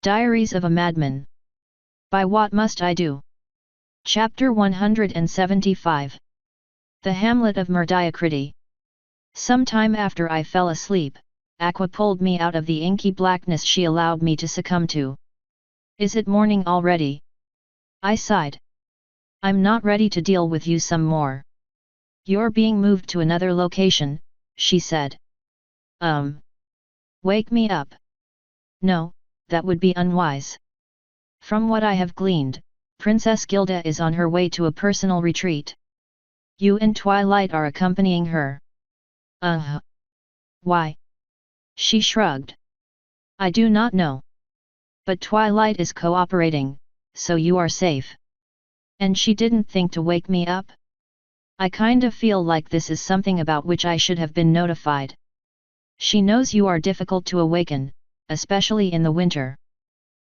Diaries of a Madman. By What Must I Do? Chapter 175. The Hamlet of Mehdiocrity. Some time after I fell asleep, Aqua pulled me out of the inky blackness she allowed me to succumb to. Is it morning already? I sighed. I'm not ready to deal with you some more. You're being moved to another location, she said. Wake me up. No, that would be unwise. From what I have gleaned, Princess Gilda is on her way to a personal retreat. You and Twilight are accompanying her. Why? She shrugged. I do not know. But Twilight is cooperating, so you are safe. And she didn't think to wake me up? I kind of feel like this is something about which I should have been notified. She knows you are difficult to awaken, especially in the winter.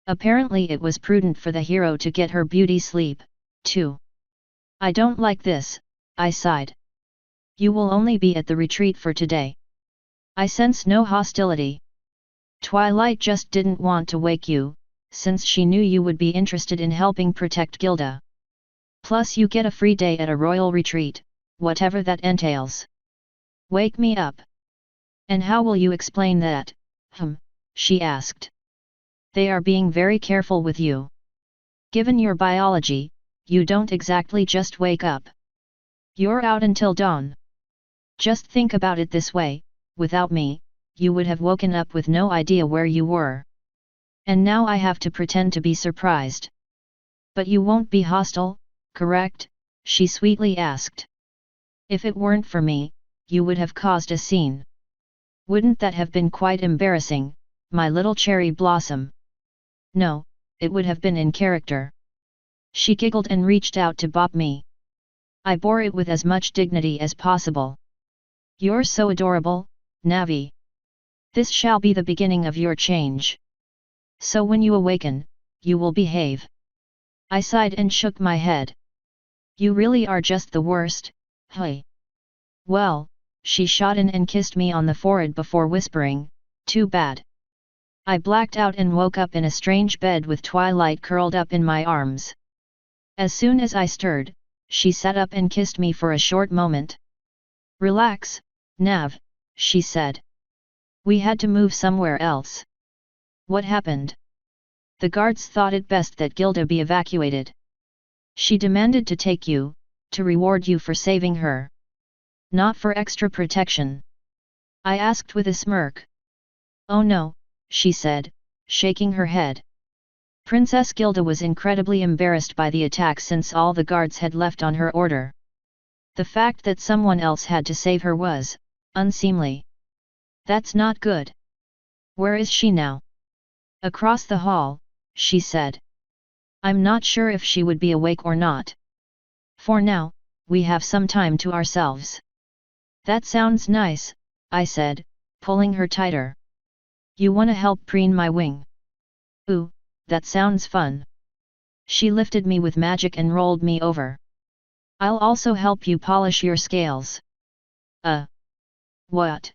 Apparently it was prudent for the hero to get her beauty sleep, too. I don't like this, I sighed. You will only be at the retreat for today. I sense no hostility. Twilight just didn't want to wake you, since she knew you would be interested in helping protect Gilda. Plus you get a free day at a royal retreat, whatever that entails. Wake me up. And how will you explain that? She asked. They are being very careful with you. Given your biology, you don't exactly just wake up. You're out until dawn. Just think about it this way, without me, you would have woken up with no idea where you were. And now I have to pretend to be surprised. But you won't be hostile, correct? She sweetly asked. If it weren't for me, you would have caused a scene. Wouldn't that have been quite embarrassing, my little cherry blossom? No, it would have been in character. She giggled and reached out to bop me. I bore it with as much dignity as possible. You're so adorable, Navi. This shall be the beginning of your change. So when you awaken, you will behave. I sighed and shook my head. You really are just the worst, hey. Well, she shot in and kissed me on the forehead before whispering, too bad. I blacked out and woke up in a strange bed with Twilight curled up in my arms. As soon as I stirred, she sat up and kissed me for a short moment. Relax, Nav, she said. We had to move somewhere else. What happened? The guards thought it best that Gilda be evacuated. She demanded to take you, to reward you for saving her. Not for extra protection. I asked with a smirk. Oh no, she said, shaking her head. Princess Gilda was incredibly embarrassed by the attack since all the guards had left on her order. The fact that someone else had to save her was unseemly. That's not good. Where is she now? Across the hall, she said. I'm not sure if she would be awake or not. For now, we have some time to ourselves. That sounds nice, I said, pulling her tighter. You wanna help preen my wing? Ooh, that sounds fun. She lifted me with magic and rolled me over. I'll also help you polish your scales. What?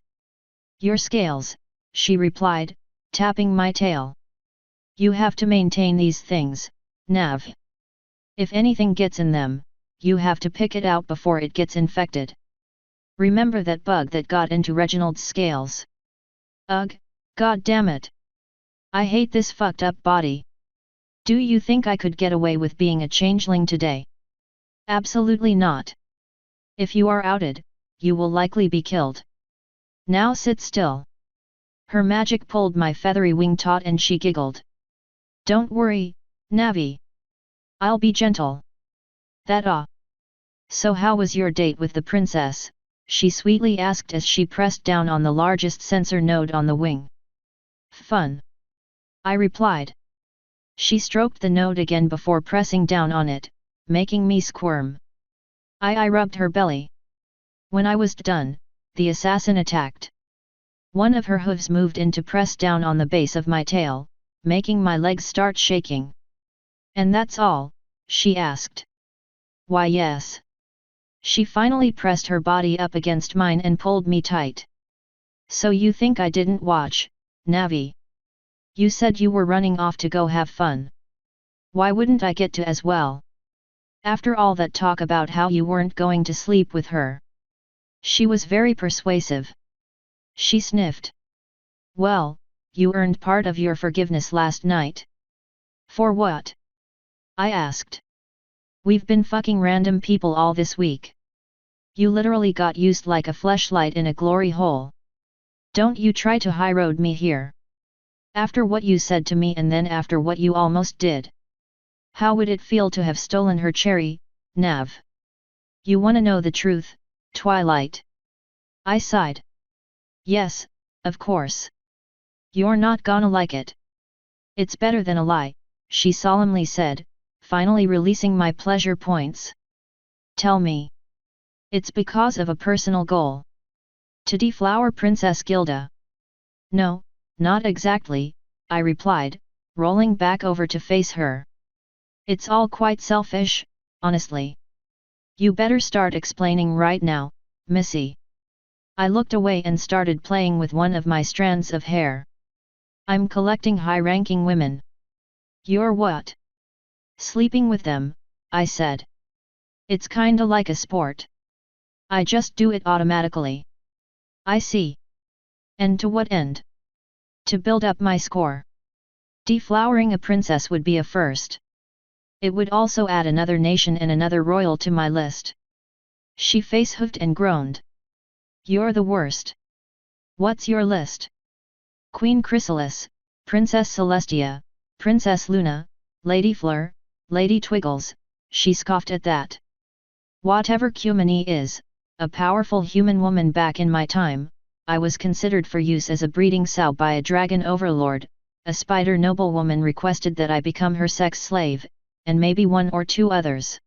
Your scales, she replied, tapping my tail. You have to maintain these things, Nav. If anything gets in them, you have to pick it out before it gets infected. Remember that bug that got into Reginald's scales? Ugh, god damn it. I hate this fucked up body. Do you think I could get away with being a changeling today? Absolutely not. If you are outed, you will likely be killed. Now sit still. Her magic pulled my feathery wing taut and she giggled. Don't worry, Navi. I'll be gentle. So how was your date with the princess? She sweetly asked as she pressed down on the largest sensor node on the wing. Fun. I replied. She stroked the node again before pressing down on it, making me squirm. I rubbed her belly. When I was done, the assassin attacked. One of her hooves moved in to press down on the base of my tail, making my legs start shaking. And that's all? She asked. Why yes. She finally pressed her body up against mine and pulled me tight. So you think I didn't watch, Navi? You said you were running off to go have fun. Why wouldn't I get to as well? After all that talk about how you weren't going to sleep with her. She was very persuasive. She sniffed. Well, you earned part of your forgiveness last night. For what? I asked. We've been fucking random people all this week. You literally got used like a fleshlight in a glory hole. Don't you try to high road me here. After what you said to me and then after what you almost did. How would it feel to have stolen her cherry, Nav? You wanna know the truth, Twilight? I sighed. Yes, of course. You're not gonna like it. It's better than a lie, she solemnly said, finally releasing my pleasure points. Tell me. It's because of a personal goal. To deflower Princess Gilda. No, not exactly, I replied, rolling back over to face her. It's all quite selfish, honestly. You better start explaining right now, Missy. I looked away and started playing with one of my strands of hair. I'm collecting high-ranking women. You're what? Sleeping with them, I said. It's kinda like a sport. I just do it automatically. I see. And to what end? To build up my score. Deflowering a princess would be a first. It would also add another nation and another royal to my list. She face-hoofed and groaned. You're the worst. What's your list? Queen Chrysalis, Princess Celestia, Princess Luna, Lady Fleur, Lady Twiggles, she scoffed at that. Whatever Cumini is, a powerful human woman back in my time, I was considered for use as a breeding sow by a dragon overlord, a spider noblewoman requested that I become her sex slave, and maybe one or two others.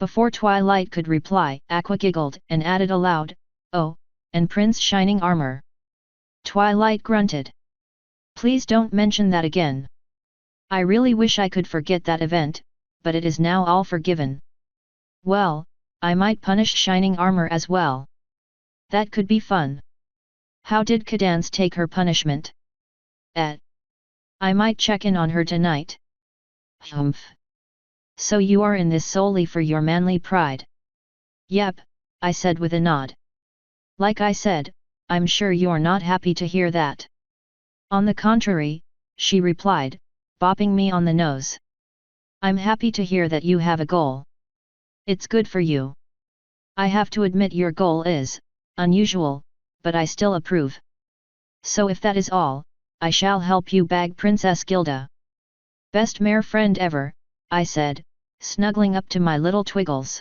Before Twilight could reply, Aqua giggled and added aloud, oh, and Prince Shining Armor. Twilight grunted. Please don't mention that again. I really wish I could forget that event, but it is now all forgiven. Well, I might punish Shining Armor as well. That could be fun. How did Cadance take her punishment? I might check in on her tonight. Humph. So you are in this solely for your manly pride? Yep, I said with a nod. Like I said, I'm sure you're not happy to hear that. On the contrary, she replied, bopping me on the nose. I'm happy to hear that you have a goal. It's good for you. I have to admit your goal is unusual, but I still approve. So if that is all, I shall help you bag Princess Gilda. Best mare friend ever, I said, snuggling up to my little Twiggles.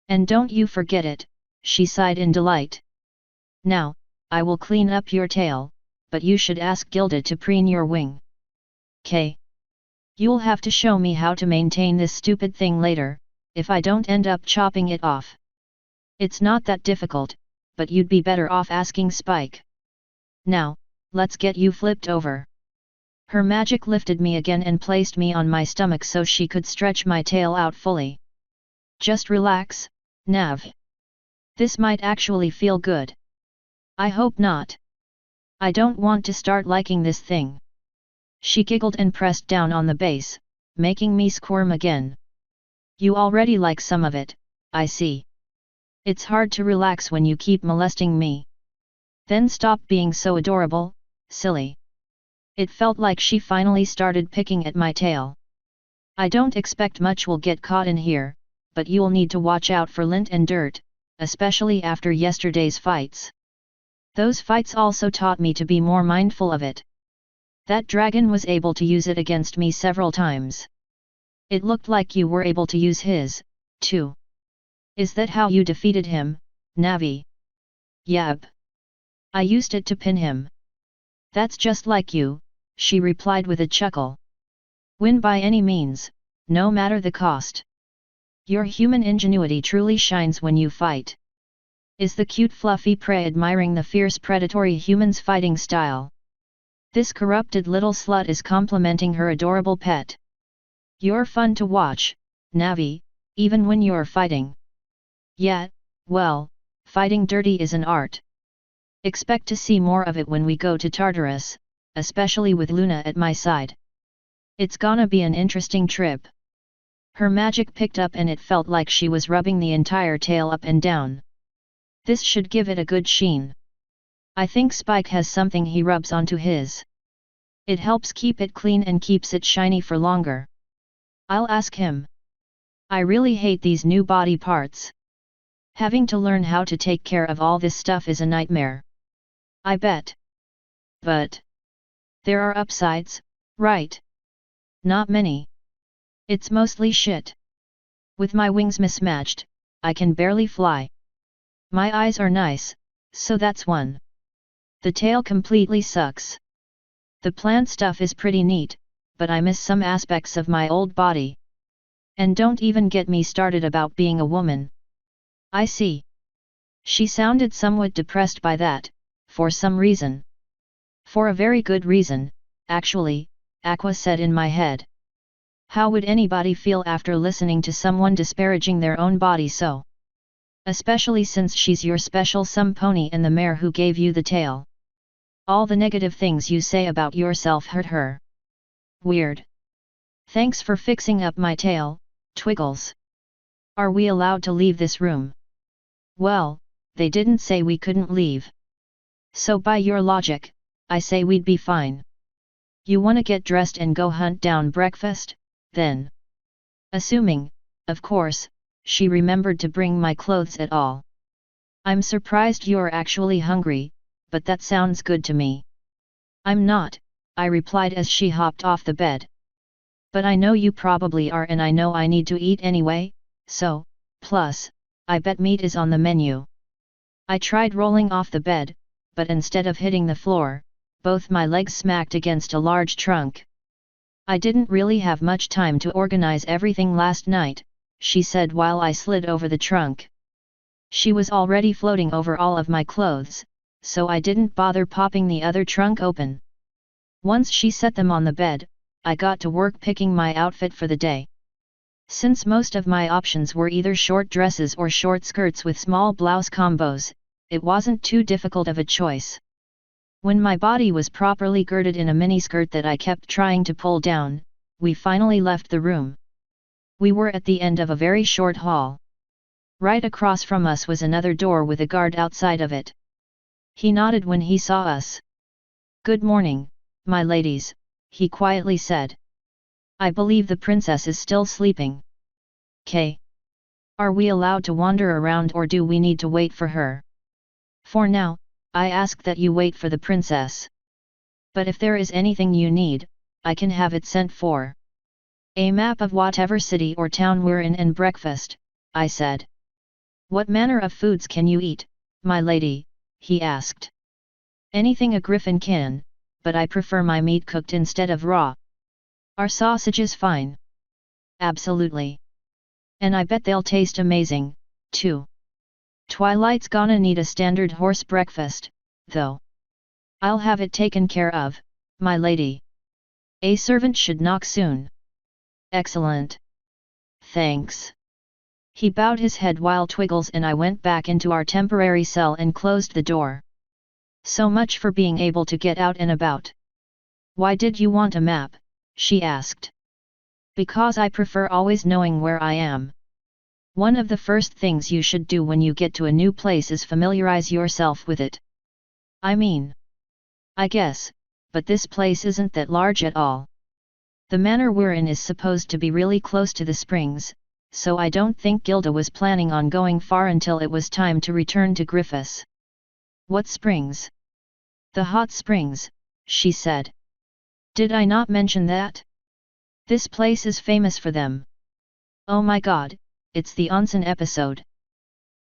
And don't you forget it, she sighed in delight. Now, I will clean up your tail, but you should ask Gilda to preen your wing. K. You'll have to show me how to maintain this stupid thing later, if I don't end up chopping it off. It's not that difficult, but you'd be better off asking Spike. Now, let's get you flipped over. Her magic lifted me again and placed me on my stomach so she could stretch my tail out fully. Just relax, Nav. This might actually feel good. I hope not. I don't want to start liking this thing. She giggled and pressed down on the base, making me squirm again. You already like some of it, I see. It's hard to relax when you keep molesting me. Then stop being so adorable, silly. It felt like she finally started picking at my tail. I don't expect much will get caught in here, but you'll need to watch out for lint and dirt, especially after yesterday's fights. Those fights also taught me to be more mindful of it. That dragon was able to use it against me several times. It looked like you were able to use his, too. Is that how you defeated him, Navi? Yep. I used it to pin him. That's just like you, she replied with a chuckle. Win by any means, no matter the cost. Your human ingenuity truly shines when you fight. Is the cute fluffy prey admiring the fierce predatory human's fighting style? This corrupted little slut is complimenting her adorable pet. You're fun to watch, Navi, even when you're fighting. Yeah, well, fighting dirty is an art. Expect to see more of it when we go to Tartarus, especially with Luna at my side. It's gonna be an interesting trip. Her magic picked up and it felt like she was rubbing the entire tail up and down. This should give it a good sheen. I think Spike has something he rubs onto his. It helps keep it clean and keeps it shiny for longer. I'll ask him. I really hate these new body parts. Having to learn how to take care of all this stuff is a nightmare. I bet. But there are upsides, right? Not many. It's mostly shit. With my wings mismatched, I can barely fly. My eyes are nice, so that's one. The tail completely sucks. The plant stuff is pretty neat, but I miss some aspects of my old body. And don't even get me started about being a woman. I see. She sounded somewhat depressed by that, for some reason. For a very good reason, actually, Aqua said in my head. How would anybody feel after listening to someone disparaging their own body so? Especially since she's your special some pony and the mare who gave you the tail. All the negative things you say about yourself hurt her. Weird. Thanks for fixing up my tail, Twiggles. Are we allowed to leave this room? Well, they didn't say we couldn't leave. So by your logic, I say we'd be fine. You wanna get dressed and go hunt down breakfast, then? Assuming, of course, she remembered to bring my clothes at all. I'm surprised you're actually hungry, but that sounds good to me. I'm not, I replied as she hopped off the bed. But I know you probably are and I know I need to eat anyway, so, plus, I bet meat is on the menu. I tried rolling off the bed, but instead of hitting the floor, both my legs smacked against a large trunk. I didn't really have much time to organize everything last night, she said while I slid over the trunk. She was already floating over all of my clothes, so I didn't bother popping the other trunk open. Once she set them on the bed, I got to work picking my outfit for the day. Since most of my options were either short dresses or short skirts with small blouse combos, it wasn't too difficult of a choice. When my body was properly girded in a miniskirt that I kept trying to pull down, we finally left the room. We were at the end of a very short hall. Right across from us was another door with a guard outside of it. He nodded when he saw us. "Good morning, my ladies," he quietly said. "I believe the princess is still sleeping. K. Are we allowed to wander around or do we need to wait for her? For now, I ask that you wait for the princess. But if there is anything you need, I can have it sent for. A map of whatever city or town we're in and breakfast," I said. "What manner of foods can you eat, my lady?" he asked. "Anything a griffin can, but I prefer my meat cooked instead of raw. Are sausages fine?" "Absolutely. And I bet they'll taste amazing, too. Twilight's gonna need a standard horse breakfast, though. I'll have it taken care of, my lady. A servant should knock soon." "Excellent. Thanks." He bowed his head while Twiggles and I went back into our temporary cell and closed the door. "So much for being able to get out and about. Why did you want a map?" she asked. "Because I prefer always knowing where I am. One of the first things you should do when you get to a new place is familiarize yourself with it. I mean, I guess, but this place isn't that large at all. The manor we're in is supposed to be really close to the springs, so I don't think Gilda was planning on going far until it was time to return to Griffiths." "What springs?" "The hot springs," she said. "Did I not mention that? This place is famous for them. Oh my god, it's the onsen episode.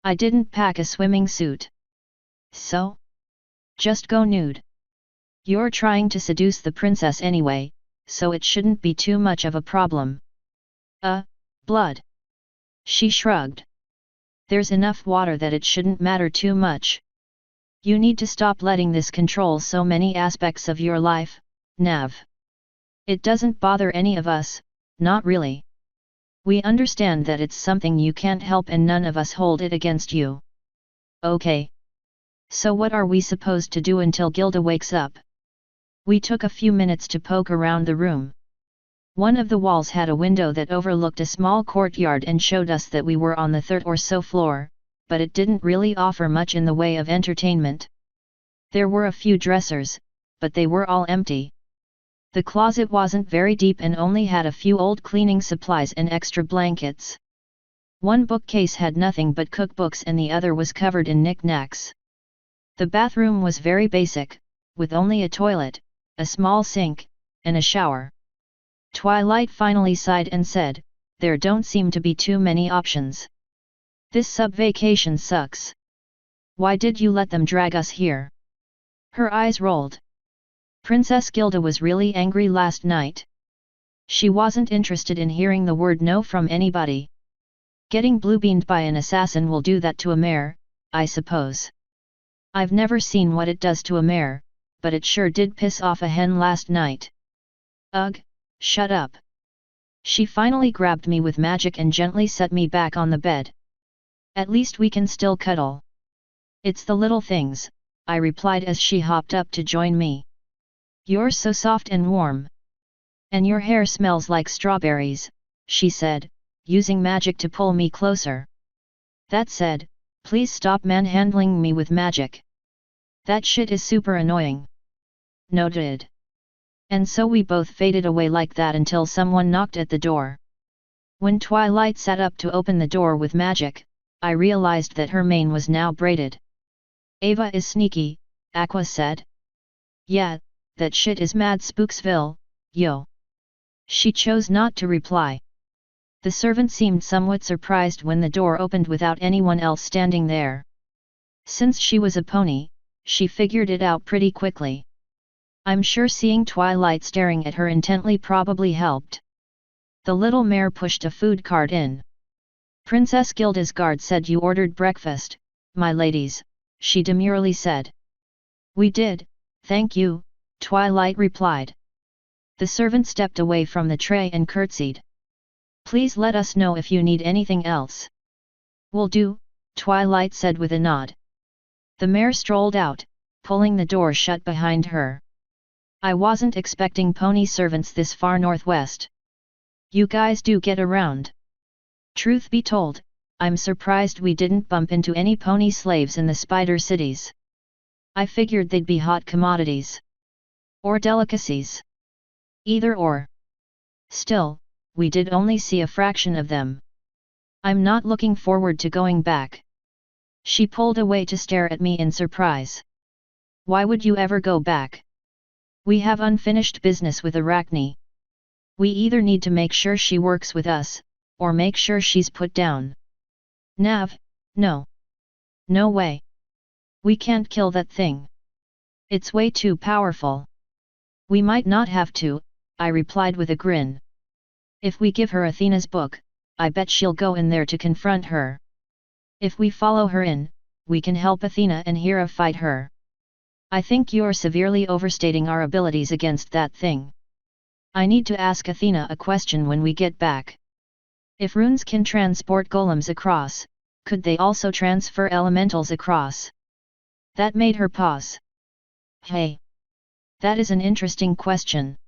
I didn't pack a swimming suit. So? Just go nude. You're trying to seduce the princess anyway, so it shouldn't be too much of a problem." Blood." She shrugged. "There's enough water that it shouldn't matter too much. You need to stop letting this control so many aspects of your life, Nav. It doesn't bother any of us, not really. We understand that it's something you can't help and none of us hold it against you. Okay. So what are we supposed to do until Gilda wakes up?" We took a few minutes to poke around the room. One of the walls had a window that overlooked a small courtyard and showed us that we were on the third or so floor, but it didn't really offer much in the way of entertainment. There were a few dressers, but they were all empty. The closet wasn't very deep and only had a few old cleaning supplies and extra blankets. One bookcase had nothing but cookbooks and the other was covered in knickknacks. The bathroom was very basic, with only a toilet, a small sink, and a shower. Twilight finally sighed and said, "There don't seem to be too many options. This sub-vacation sucks. Why did you let them drag us here?" Her eyes rolled. Princess Gilda was really angry last night. She wasn't interested in hearing the word no from anybody. Getting blue-beamed by an assassin will do that to a mare, I suppose. I've never seen what it does to a mare, but it sure did piss off a hen last night. Ugh, shut up. She finally grabbed me with magic and gently set me back on the bed. At least we can still cuddle. It's the little things, I replied as she hopped up to join me. You're so soft and warm. And your hair smells like strawberries, she said, using magic to pull me closer. That said, please stop manhandling me with magic. That shit is super annoying. Noted. And so we both faded away like that until someone knocked at the door. When Twilight sat up to open the door with magic, I realized that her mane was now braided. Ava is sneaky, Aqua said. Yeah, that shit is mad spooksville, yo. She chose not to reply. The servant seemed somewhat surprised when the door opened without anyone else standing there. Since she was a pony, she figured it out pretty quickly. I'm sure seeing Twilight staring at her intently probably helped. The little mare pushed a food cart in. Princess Gilda's guard said you ordered breakfast, my ladies, she demurely said. We did, thank you, Twilight replied. The servant stepped away from the tray and curtsied. Please let us know if you need anything else. Will do, Twilight said with a nod. The mare strolled out, pulling the door shut behind her. I wasn't expecting pony servants this far northwest. You guys do get around. Truth be told, I'm surprised we didn't bump into any pony slaves in the spider cities. I figured they'd be hot commodities. Or delicacies. Either or. Still, we did only see a fraction of them. I'm not looking forward to going back. She pulled away to stare at me in surprise. Why would you ever go back? We have unfinished business with Arachne. We either need to make sure she works with us, or make sure she's put down. Nav, no. No way. We can't kill that thing. It's way too powerful. We might not have to, I replied with a grin. If we give her Athena's book, I bet she'll go in there to confront her. If we follow her in, we can help Athena and Hera fight her. I think you're severely overstating our abilities against that thing. I need to ask Athena a question when we get back. If runes can transport golems across, could they also transfer elementals across? That made her pause. Hey! That is an interesting question.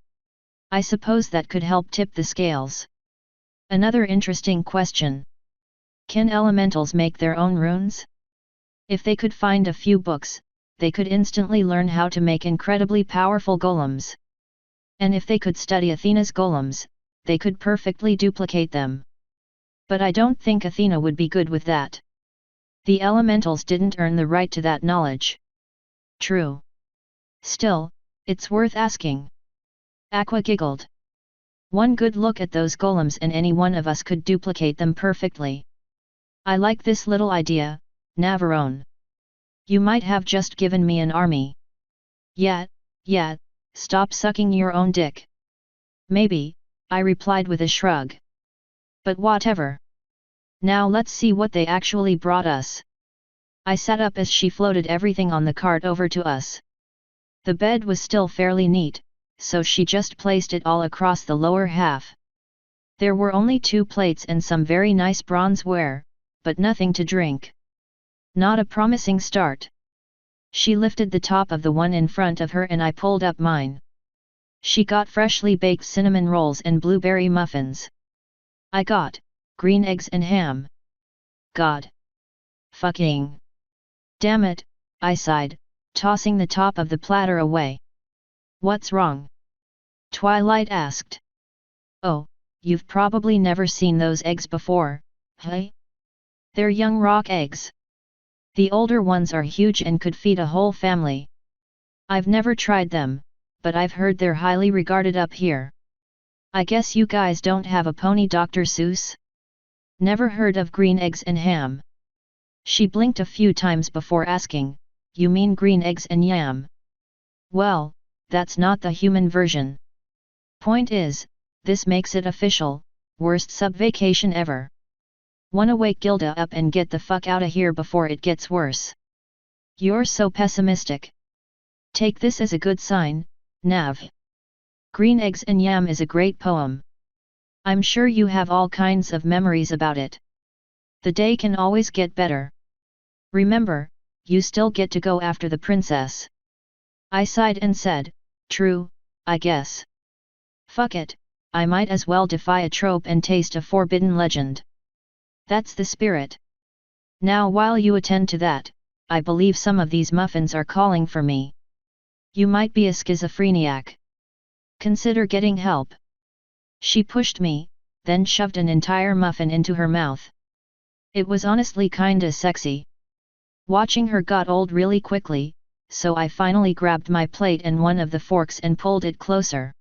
I suppose that could help tip the scales. Another interesting question. Can elementals make their own runes? If they could find a few books, they could instantly learn how to make incredibly powerful golems. And if they could study Athena's golems, they could perfectly duplicate them. But I don't think Athena would be good with that. The elementals didn't earn the right to that knowledge. True. Still, it's worth asking. Aqua giggled. One good look at those golems and any one of us could duplicate them perfectly. I like this little idea, Navarone. You might have just given me an army. Yeah, stop sucking your own dick. Maybe, I replied with a shrug. But whatever. Now let's see what they actually brought us. I sat up as she floated everything on the cart over to us. The bed was still fairly neat, so she just placed it all across the lower half. There were only 2 plates and some very nice bronzeware, but nothing to drink. Not a promising start. She lifted the top of the one in front of her and I pulled up mine. She got freshly baked cinnamon rolls and blueberry muffins. I got green eggs and ham. God. Fucking. Damn it, I sighed, tossing the top of the platter away. What's wrong? Twilight asked. Oh, you've probably never seen those eggs before, hey? They're young rock eggs. The older ones are huge and could feed a whole family. I've never tried them, but I've heard they're highly regarded up here. I guess you guys don't have a pony, Dr. Seuss? Never heard of green eggs and ham. She blinked a few times before asking, you mean green eggs and yam? Well, that's not the human version. Point is, this makes it official, worst sub-vacation ever. Wanna wake Gilda up and get the fuck outta here before it gets worse. You're so pessimistic. Take this as a good sign, Nav. Green Eggs and Yam is a great poem. I'm sure you have all kinds of memories about it. The day can always get better. Remember, you still get to go after the princess. I sighed and said, true, I guess. Fuck it, I might as well defy a trope and taste a forbidden legend. That's the spirit. Now while you attend to that, I believe some of these muffins are calling for me. You might be a schizophreniac. Consider getting help. She pushed me, then shoved an entire muffin into her mouth. It was honestly kinda sexy. Watching her got old really quickly, so I finally grabbed my plate and one of the forks and pulled it closer.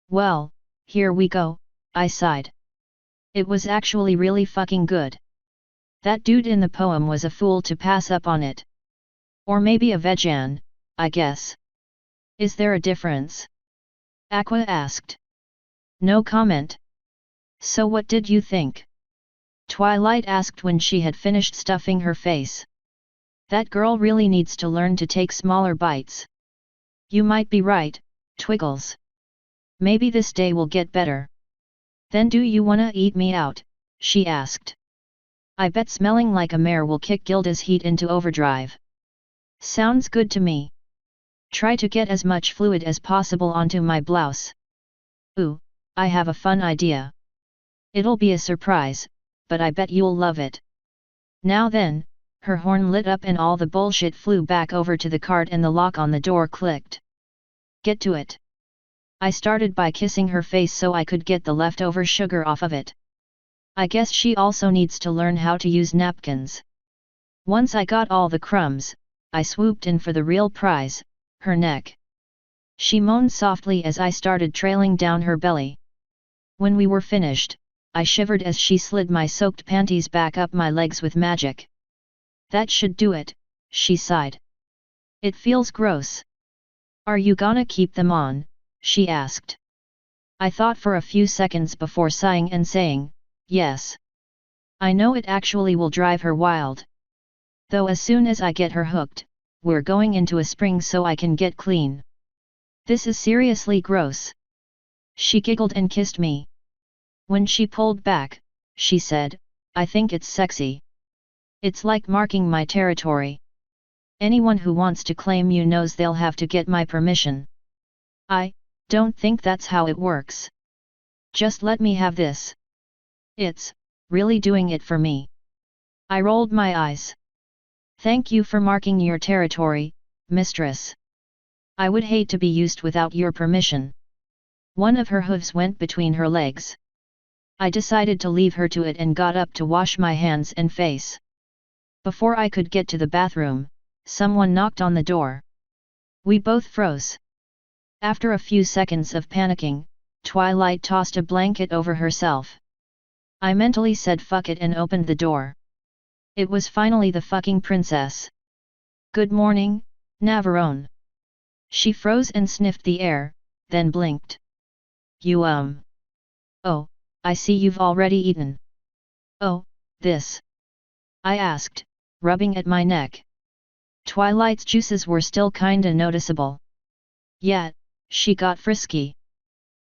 Well, here we go, I sighed. It was actually really fucking good. That dude in the poem was a fool to pass up on it. Or maybe a vegan, I guess. Is there a difference? Aqua asked. No comment. So what did you think? Twilight asked when she had finished stuffing her face. That girl really needs to learn to take smaller bites. You might be right, Twiggles. Maybe this day will get better. Then do you wanna eat me out? She asked. I bet smelling like a mare will kick Gilda's heat into overdrive. Sounds good to me. Try to get as much fluid as possible onto my blouse. Ooh, I have a fun idea. It'll be a surprise, but I bet you'll love it. Now then, her horn lit up and all the bullshit flew back over to the cart and the lock on the door clicked. Get to it. I started by kissing her face so I could get the leftover sugar off of it. I guess she also needs to learn how to use napkins. Once I got all the crumbs, I swooped in for the real prize, her neck. She moaned softly as I started trailing down her belly. When we were finished, I shivered as she slid my soaked panties back up my legs with magic. That should do it, she sighed. It feels gross. Are you gonna keep them on? She asked. I thought for a few seconds before sighing and saying, yes. I know it actually will drive her wild. Though as soon as I get her hooked, we're going into a spring so I can get clean. This is seriously gross. She giggled and kissed me. When she pulled back, she said, I think it's sexy. It's like marking my territory. Anyone who wants to claim you knows they'll have to get my permission. I don't think that's how it works. Just let me have this. It's really doing it for me. I rolled my eyes. Thank you for marking your territory, mistress. I would hate to be used without your permission. One of her hooves went between her legs. I decided to leave her to it and got up to wash my hands and face. Before I could get to the bathroom, someone knocked on the door. We both froze. After a few seconds of panicking, Twilight tossed a blanket over herself. I mentally said fuck it and opened the door. It was finally the fucking princess. Good morning, Navarone. She froze and sniffed the air, then blinked. You Oh, I see you've already eaten. Oh, this. I asked, rubbing at my neck. Twilight's juices were still kinda noticeable. Yet, she got frisky.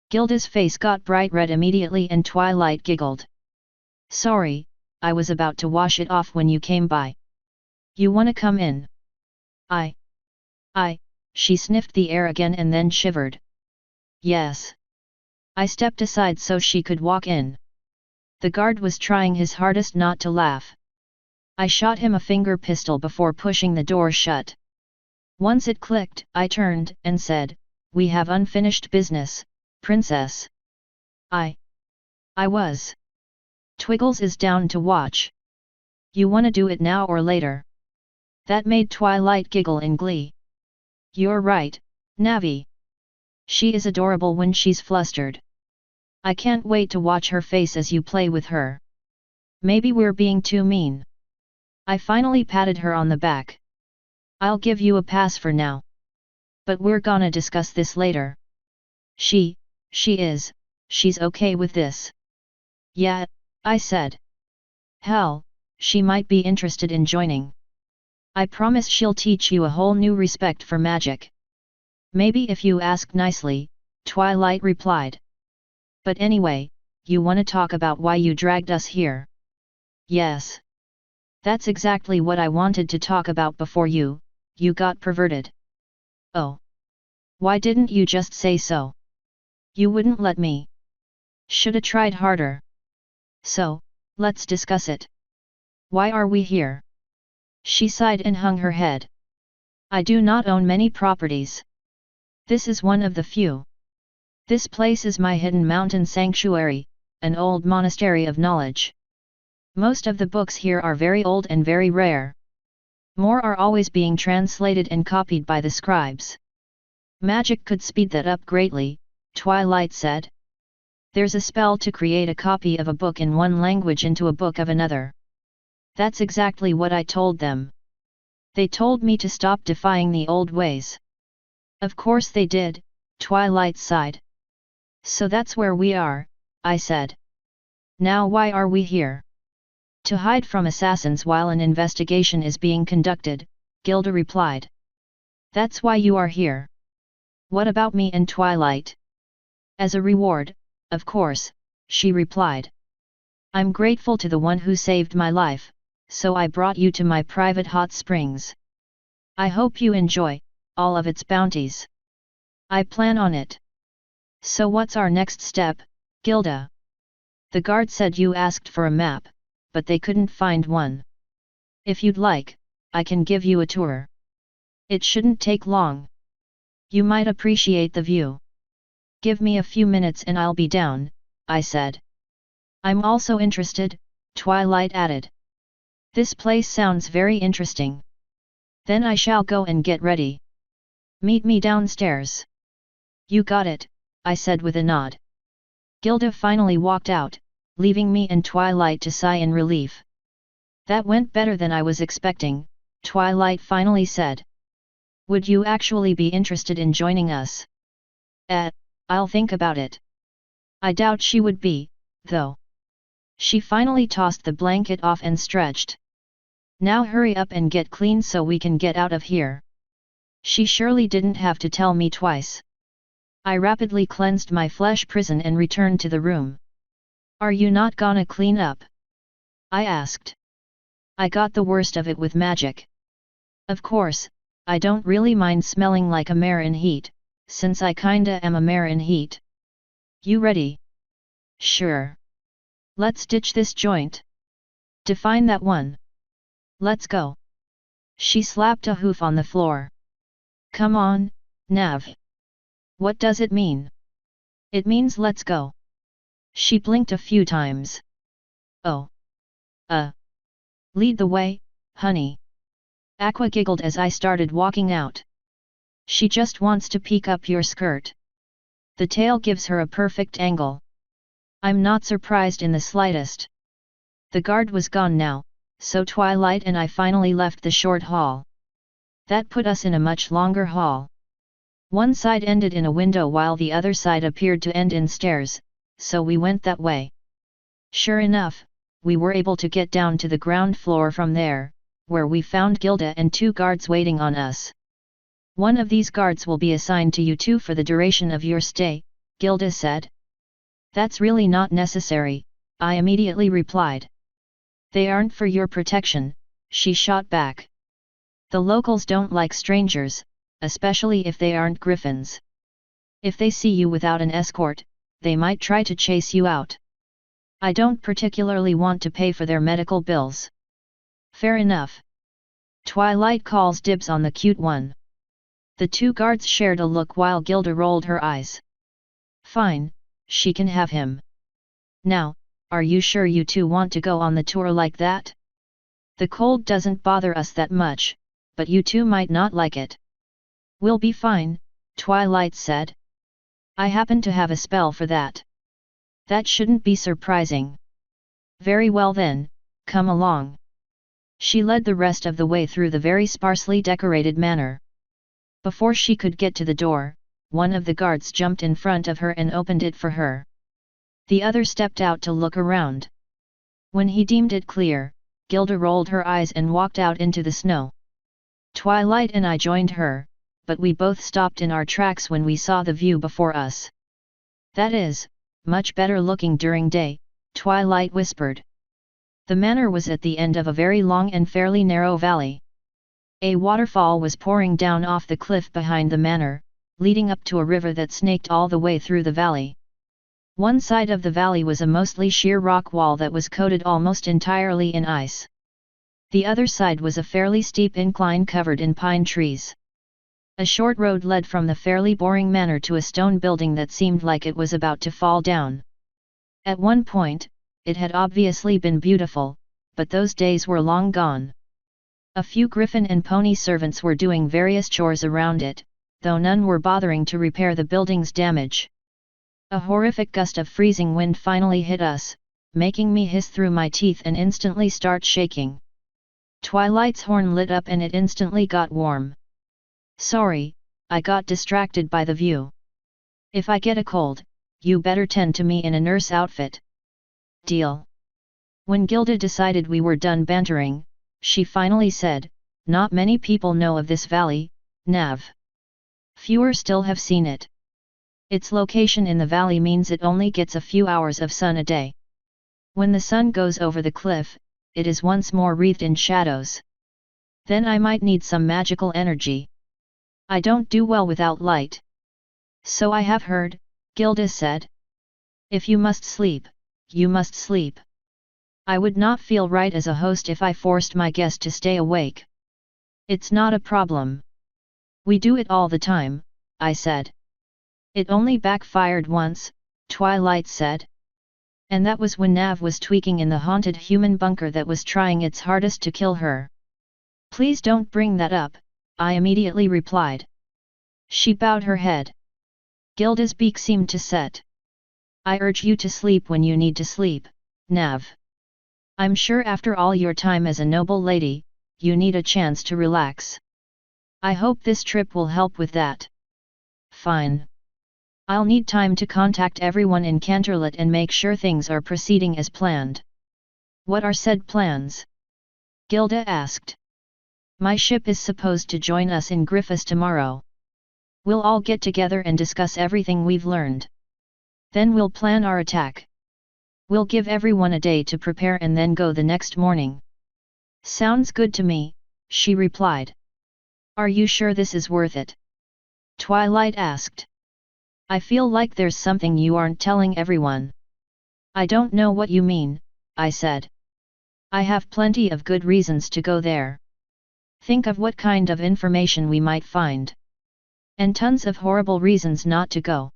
Gilda's face got bright red immediately and Twilight giggled. Sorry, I was about to wash it off when you came by. You wanna come in? She sniffed the air again and then shivered. Yes. I stepped aside so she could walk in. The guard was trying his hardest not to laugh. I shot him a finger pistol before pushing the door shut. Once it clicked, I turned and said, "We have unfinished business, princess." I was. Twiggles is down to watch. You wanna do it now or later? That made Twilight giggle in glee. You're right, Navi. She is adorable when she's flustered. I can't wait to watch her face as you play with her. Maybe we're being too mean. I finally patted her on the back. I'll give you a pass for now. But we're gonna discuss this later. She's okay with this. Yeah, I said. Hell, she might be interested in joining. I promise she'll teach you a whole new respect for magic. Maybe if you ask nicely, Twilight replied. But anyway, you wanna talk about why you dragged us here? Yes. That's exactly what I wanted to talk about before you got perverted. Oh. Why didn't you just say so? You wouldn't let me. Shoulda tried harder. So, let's discuss it. Why are we here? She sighed and hung her head. I do not own many properties. This is one of the few. This place is my hidden mountain sanctuary, an old monastery of knowledge. Most of the books here are very old and very rare. More are always being translated and copied by the scribes. Magic could speed that up greatly, Twilight said. There's a spell to create a copy of a book in one language into a book of another. That's exactly what I told them. They told me to stop defying the old ways. Of course they did, Twilight sighed. So that's where we are, I said. Now why are we here? To hide from assassins while an investigation is being conducted, Gilda replied. That's why you are here. What about me and Twilight? As a reward, of course, she replied. I'm grateful to the one who saved my life, so I brought you to my private hot springs. I hope you enjoy all of its bounties. I plan on it. So what's our next step, Gilda? The guard said you asked for a map, but they couldn't find one. If you'd like, I can give you a tour. It shouldn't take long. You might appreciate the view. Give me a few minutes and I'll be down, I said. I'm also interested, Twilight added. This place sounds very interesting. Then I shall go and get ready. Meet me downstairs. You got it, I said with a nod. Gilda finally walked out, leaving me and Twilight to sigh in relief. That went better than I was expecting, Twilight finally said. Would you actually be interested in joining us? I'll think about it. I doubt she would be, though. She finally tossed the blanket off and stretched. Now hurry up and get clean so we can get out of here. She surely didn't have to tell me twice. I rapidly cleansed my flesh prison and returned to the room. Are you not gonna clean up? I asked. I got the worst of it with magic. Of course, I don't really mind smelling like a mare in heat, since I kinda am a mare in heat. You ready? Sure. Let's ditch this joint. Define that one. Let's go. She slapped a hoof on the floor. Come on, Nav. What does it mean? It means let's go. She blinked a few times. Oh. Lead the way, honey. Aqua giggled as I started walking out. She just wants to peek up your skirt. The tail gives her a perfect angle. I'm not surprised in the slightest. The guard was gone now, so Twilight and I finally left the short hall. That put us in a much longer hall. One side ended in a window while the other side appeared to end in stairs, so we went that way. Sure enough, we were able to get down to the ground floor from there, where we found Gilda and two guards waiting on us. One of these guards will be assigned to you two for the duration of your stay, Gilda said. That's really not necessary, I immediately replied. They aren't for your protection, she shot back. The locals don't like strangers, especially if they aren't griffins. If they see you without an escort, they might try to chase you out. I don't particularly want to pay for their medical bills. Fair enough. Twilight calls dibs on the cute one. The two guards shared a look while Gilda rolled her eyes. Fine, she can have him. Now, are you sure you two want to go on the tour like that? The cold doesn't bother us that much, but you two might not like it. We'll be fine, Twilight said. I happen to have a spell for that. That shouldn't be surprising. Very well then, come along. She led the rest of the way through the very sparsely decorated manor. Before she could get to the door, one of the guards jumped in front of her and opened it for her. The other stepped out to look around. When he deemed it clear, Gilda rolled her eyes and walked out into the snow. Twilight and I joined her, but we both stopped in our tracks when we saw the view before us. That is, much better looking during day, Twilight whispered. The manor was at the end of a very long and fairly narrow valley. A waterfall was pouring down off the cliff behind the manor, leading up to a river that snaked all the way through the valley. One side of the valley was a mostly sheer rock wall that was coated almost entirely in ice. The other side was a fairly steep incline covered in pine trees. A short road led from the fairly boring manor to a stone building that seemed like it was about to fall down. At one point, it had obviously been beautiful, but those days were long gone. A few griffin and pony servants were doing various chores around it, though none were bothering to repair the building's damage. A horrific gust of freezing wind finally hit us, making me hiss through my teeth and instantly start shaking. Twilight's horn lit up and it instantly got warm. Sorry, I got distracted by the view. If I get a cold, you better tend to me in a nurse outfit. Deal. When Gilda decided we were done bantering, she finally said, not many people know of this valley, Nav. Fewer still have seen it. Its location in the valley means it only gets a few hours of sun a day. When the sun goes over the cliff, it is once more wreathed in shadows. Then I might need some magical energy. I don't do well without light. So I have heard, Gilda said. If you must sleep, you must sleep. I would not feel right as a host if I forced my guest to stay awake. It's not a problem. We do it all the time, I said. It only backfired once, Twilight said. And that was when Nav was tweaking in the haunted human bunker that was trying its hardest to kill her. Please don't bring that up, I immediately replied. She bowed her head. Gilda's beak seemed to set. I urge you to sleep when you need to sleep, Nav. I'm sure after all your time as a noble lady, you need a chance to relax. I hope this trip will help with that. Fine. I'll need time to contact everyone in Canterlot and make sure things are proceeding as planned. What are said plans? Gilda asked. My ship is supposed to join us in Griffiths tomorrow. We'll all get together and discuss everything we've learned. Then we'll plan our attack. We'll give everyone a day to prepare and then go the next morning. Sounds good to me, she replied. Are you sure this is worth it? Twilight asked. I feel like there's something you aren't telling everyone. I don't know what you mean, I said. I have plenty of good reasons to go there. Think of what kind of information we might find. And tons of horrible reasons not to go.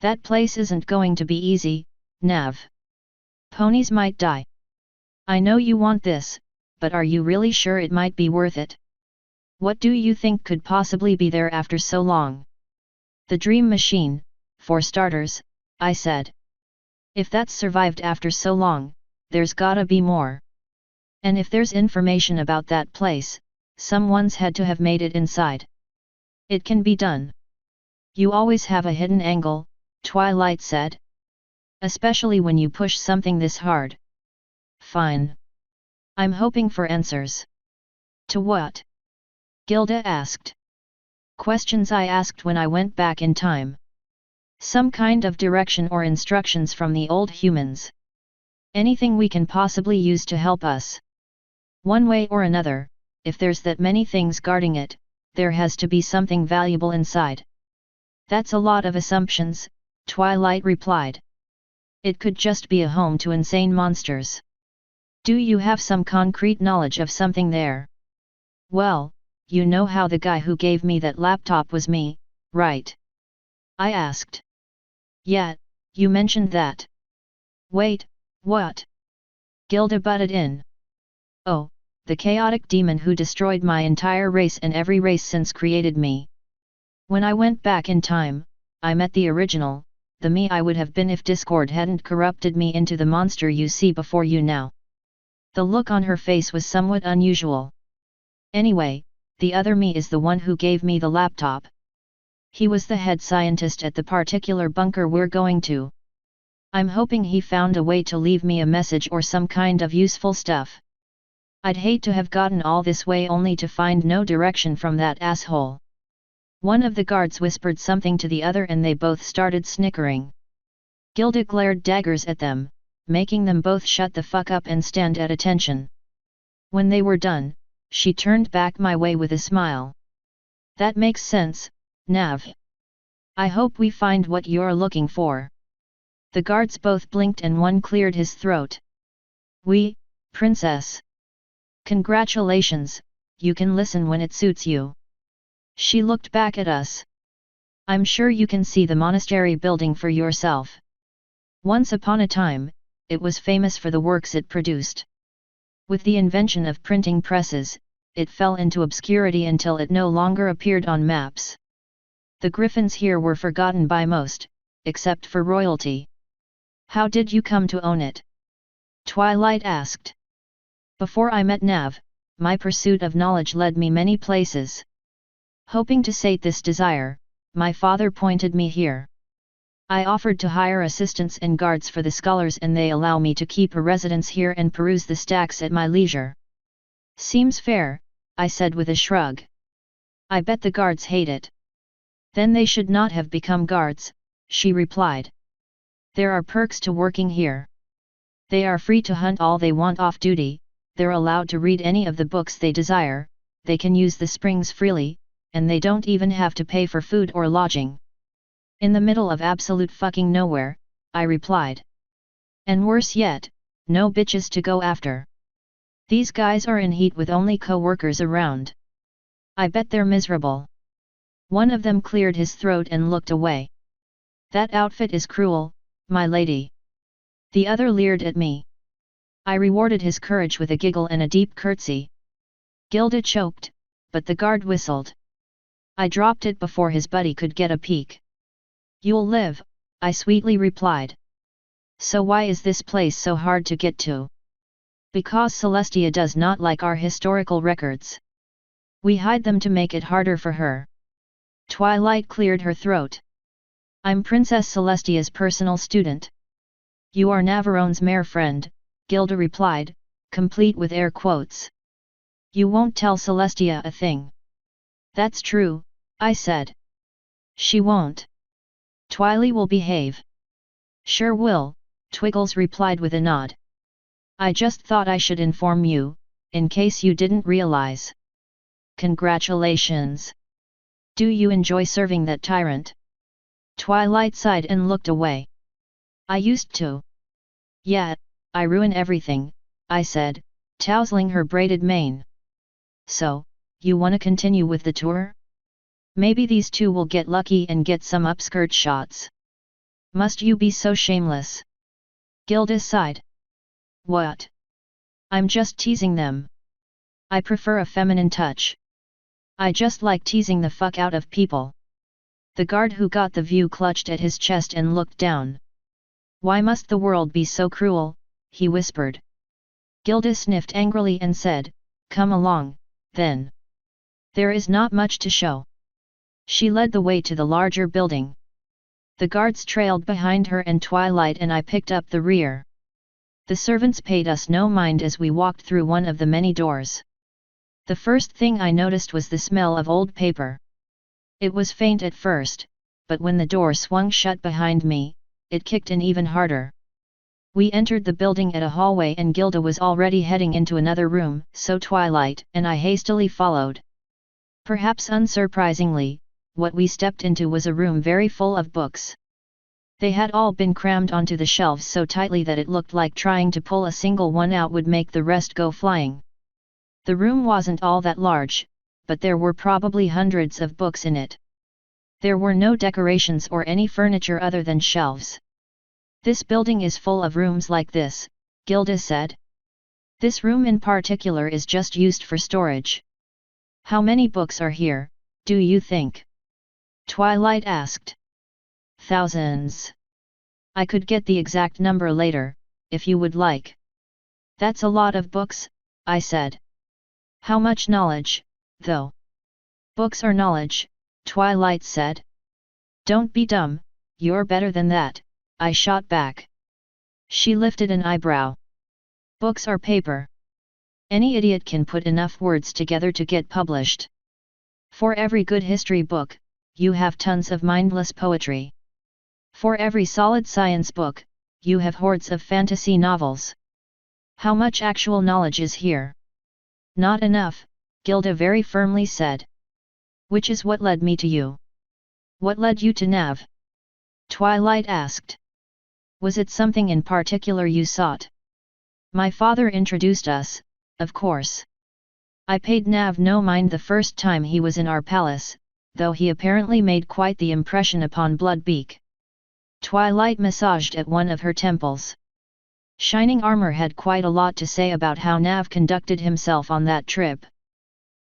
That place isn't going to be easy, Nav. Ponies might die. I know you want this, but are you really sure it might be worth it? What do you think could possibly be there after so long? The dream machine, for starters, I said. If that's survived after so long, there's gotta be more. And if there's information about that place, someone's had to have made it inside. It can be done. You always have a hidden angle, Twilight said. Especially when you push something this hard. Fine. I'm hoping for answers. To what? Gilda asked. Questions I asked when I went back in time. Some kind of direction or instructions from the old humans. Anything we can possibly use to help us. One way or another, if there's that many things guarding it, there has to be something valuable inside. That's a lot of assumptions, Twilight replied. It could just be a home to insane monsters. Do you have some concrete knowledge of something there? Well, you know how the guy who gave me that laptop was me, right? I asked. Yeah, you mentioned that. Wait, what? Gilda butted in. Oh, the chaotic demon who destroyed my entire race and every race since created me. When I went back in time, I met the original, the me I would have been if Discord hadn't corrupted me into the monster you see before you now. The look on her face was somewhat unusual. Anyway, the other me is the one who gave me the laptop. He was the head scientist at the particular bunker we're going to. I'm hoping he found a way to leave me a message or some kind of useful stuff. I'd hate to have gotten all this way only to find no direction from that asshole. One of the guards whispered something to the other and they both started snickering. Gilda glared daggers at them, making them both shut the fuck up and stand at attention. When they were done, she turned back my way with a smile. That makes sense, Nav. I hope we find what you're looking for. The guards both blinked and one cleared his throat. We, Princess. Congratulations, you can listen when it suits you. She looked back at us. I'm sure you can see the monastery building for yourself. Once upon a time, it was famous for the works it produced. With the invention of printing presses, it fell into obscurity until it no longer appeared on maps. The griffins here were forgotten by most, except for royalty. How did you come to own it? Twilight asked. Before I met Nav, my pursuit of knowledge led me many places. Hoping to sate this desire, my father pointed me here. I offered to hire assistants and guards for the scholars and they allow me to keep a residence here and peruse the stacks at my leisure. Seems fair, I said with a shrug. I bet the guards hate it. Then they should not have become guards, she replied. There are perks to working here. They are free to hunt all they want off duty, they're allowed to read any of the books they desire, they can use the springs freely, and they don't even have to pay for food or lodging. In the middle of absolute fucking nowhere, I replied. And worse yet, no bitches to go after. These guys are in heat with only co-workers around. I bet they're miserable. One of them cleared his throat and looked away. That outfit is cruel, my lady. The other leered at me. I rewarded his courage with a giggle and a deep curtsy. Gilda choked, but the guard whistled. I dropped it before his buddy could get a peek. You'll live, I sweetly replied. So why is this place so hard to get to? Because Celestia does not like our historical records. We hide them to make it harder for her. Twilight cleared her throat. I'm Princess Celestia's personal student. You are Navarrone's mere friend, Gilda replied, complete with air quotes. You won't tell Celestia a thing. That's true, I said. She won't. Twily will behave. Sure will, Twiggles replied with a nod. I just thought I should inform you, in case you didn't realize. Congratulations. Do you enjoy serving that tyrant? Twilight sighed and looked away. I used to. Yeah, I ruin everything, I said, tousling her braided mane. So, you wanna continue with the tour? Maybe these two will get lucky and get some upskirt shots. Must you be so shameless? Gilda sighed. What? I'm just teasing them. I prefer a feminine touch. I just like teasing the fuck out of people. The guard who got the view clutched at his chest and looked down. Why must the world be so cruel, he whispered. Gilda sniffed angrily and said, come along, then. There is not much to show. She led the way to the larger building. The guards trailed behind her and Twilight and I picked up the rear. The servants paid us no mind as we walked through one of the many doors. The first thing I noticed was the smell of old paper. It was faint at first, but when the door swung shut behind me, it kicked in even harder. We entered the building at a hallway and Gilda was already heading into another room, so Twilight and I hastily followed. Perhaps unsurprisingly, what we stepped into was a room very full of books. They had all been crammed onto the shelves so tightly that it looked like trying to pull a single one out would make the rest go flying. The room wasn't all that large, but there were probably hundreds of books in it. There were no decorations or any furniture other than shelves. "This building is full of rooms like this," Gilda said. "This room in particular is just used for storage." "How many books are here, do you think?" Twilight asked. "Thousands. I could get the exact number later, if you would like." "That's a lot of books," I said. "How much knowledge, though?" "Books are knowledge," Twilight said. "Don't be dumb, you're better than that," I shot back. She lifted an eyebrow. "Books are paper. Any idiot can put enough words together to get published. For every good history book, you have tons of mindless poetry. For every solid science book, you have hordes of fantasy novels. How much actual knowledge is here?" "Not enough," Gilda very firmly said. "Which is what led me to you." "What led you to Nav?" Twilight asked. "Was it something in particular you sought?" "My father introduced us, of course. I paid Nav no mind the first time he was in our palace, though he apparently made quite the impression upon Bloodbeak." Twilight massaged at one of her temples. Shining Armor had quite a lot to say about how Nav conducted himself on that trip.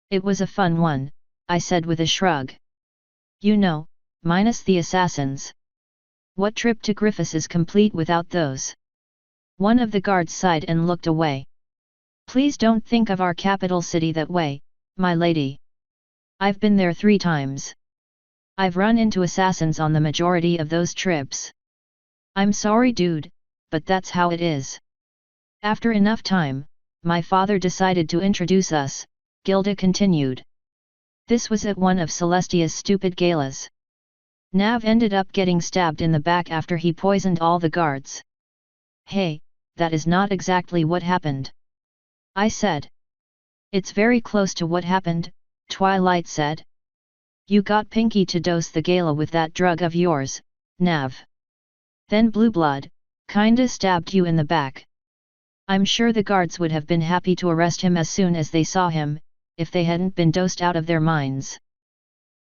"It was a fun one," I said with a shrug. "You know, minus the assassins. What trip to Griffiths is complete without those?" One of the guards sighed and looked away. "Please don't think of our capital city that way, my lady. I've been there 3 times. I've run into assassins on the majority of those trips. I'm sorry dude, but that's how it is." "After enough time, my father decided to introduce us," Gilda continued. "This was at one of Celestia's stupid galas. Nav ended up getting stabbed in the back after he poisoned all the guards." "Hey, that is not exactly what happened," I said. "It's very close to what happened," Twilight said. "You got Pinky to dose the gala with that drug of yours, Nav. Then Blue Blood kinda stabbed you in the back. I'm sure the guards would have been happy to arrest him as soon as they saw him, if they hadn't been dosed out of their minds.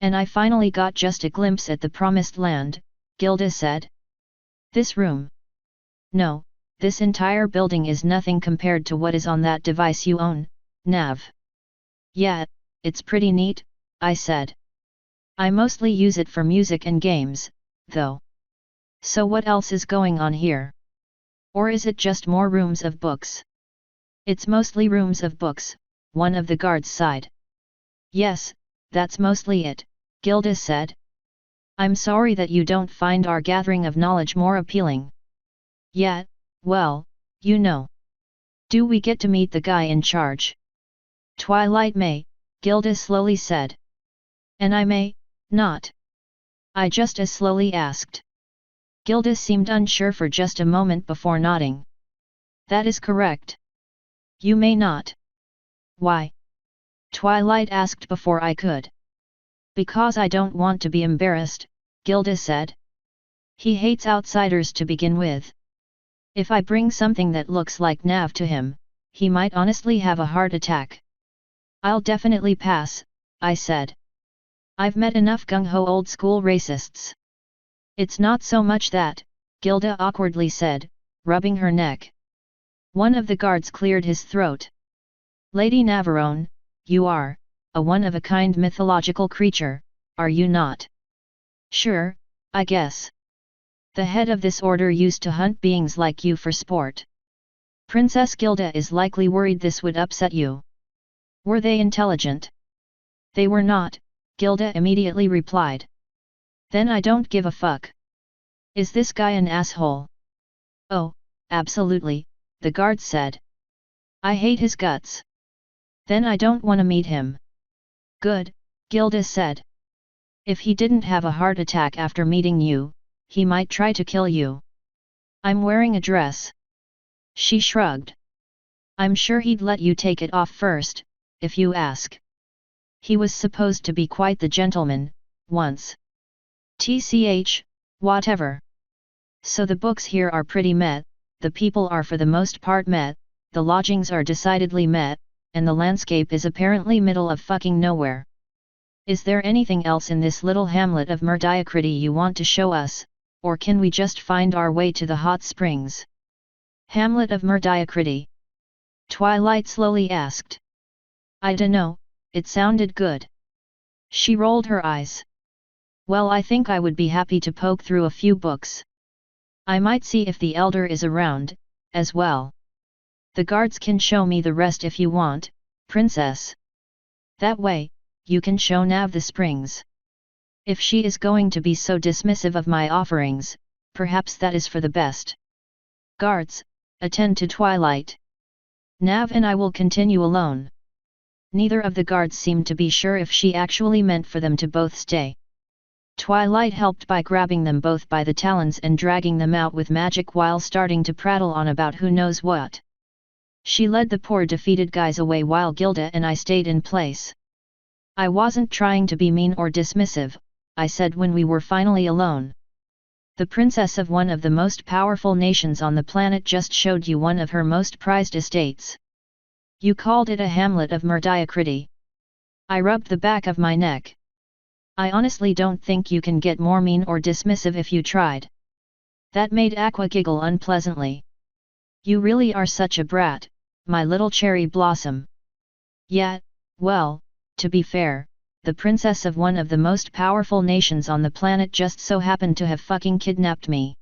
And I finally got just a glimpse at the promised land," Gilda said. "This room? No, this entire building is nothing compared to what is on that device you own, Nav." "Yeah, it's pretty neat," I said. "I mostly use it for music and games, though. So what else is going on here? Or is it just more rooms of books?" "It's mostly rooms of books," one of the guards sighed. "Yes, that's mostly it," Gilda said. "I'm sorry that you don't find our gathering of knowledge more appealing." "Yeah, well, you know. Do we get to meet the guy in charge?" "Twilight may," Gilda slowly said. "And I may, not?" I just as slowly asked. Gilda seemed unsure for just a moment before nodding. "That is correct. You may not." "Why?" Twilight asked before I could. "Because I don't want to be embarrassed," Gilda said. "He hates outsiders to begin with. If I bring something that looks like Nav to him, he might honestly have a heart attack." "I'll definitely pass," I said. "I've met enough gung-ho old-school racists." "It's not so much that," Gilda awkwardly said, rubbing her neck. One of the guards cleared his throat. "Lady Navarone, you are a one-of-a-kind mythological creature, are you not?" "Sure, I guess. The head of this order used to hunt beings like you for sport. Princess Gilda is likely worried this would upset you." "Were they intelligent?" "They were not," Gilda immediately replied. "Then I don't give a fuck. Is this guy an asshole?" "Oh, absolutely," the guard said. "I hate his guts." "Then I don't wanna meet him." "Good," Gilda said. "If he didn't have a heart attack after meeting you, he might try to kill you." "I'm wearing a dress." She shrugged. "I'm sure he'd let you take it off first, if you ask. He was supposed to be quite the gentleman, once. TCH, whatever. So the books here are pretty meh, the people are for the most part meh, the lodgings are decidedly meh, and the landscape is apparently middle of fucking nowhere. Is there anything else in this little hamlet of Mehdiocrity you want to show us, or can we just find our way to the hot springs? Hamlet of Mehdiocrity? Twilight slowly asked. I dunno, it sounded good. She rolled her eyes. Well, I think I would be happy to poke through a few books. I might see if the elder is around, as well. The guards can show me the rest if you want, princess. That way, you can show Nav the springs. If she is going to be so dismissive of my offerings, perhaps that is for the best. Guards, attend to Twilight. Nav and I will continue alone. Neither of the guards seemed to be sure if she actually meant for them to both stay. Twilight helped by grabbing them both by the talons and dragging them out with magic while starting to prattle on about who knows what. She led the poor defeated guys away while Gilda and I stayed in place. I wasn't trying to be mean or dismissive, I said when we were finally alone. The princess of one of the most powerful nations on the planet just showed you one of her most prized estates. You called it a hamlet of Mehdiocrity. I rubbed the back of my neck. I honestly don't think you can get more mean or dismissive if you tried. That made Aqua giggle unpleasantly. You really are such a brat, my little cherry blossom. Yeah, well, to be fair, the princess of one of the most powerful nations on the planet just so happened to have fucking kidnapped me.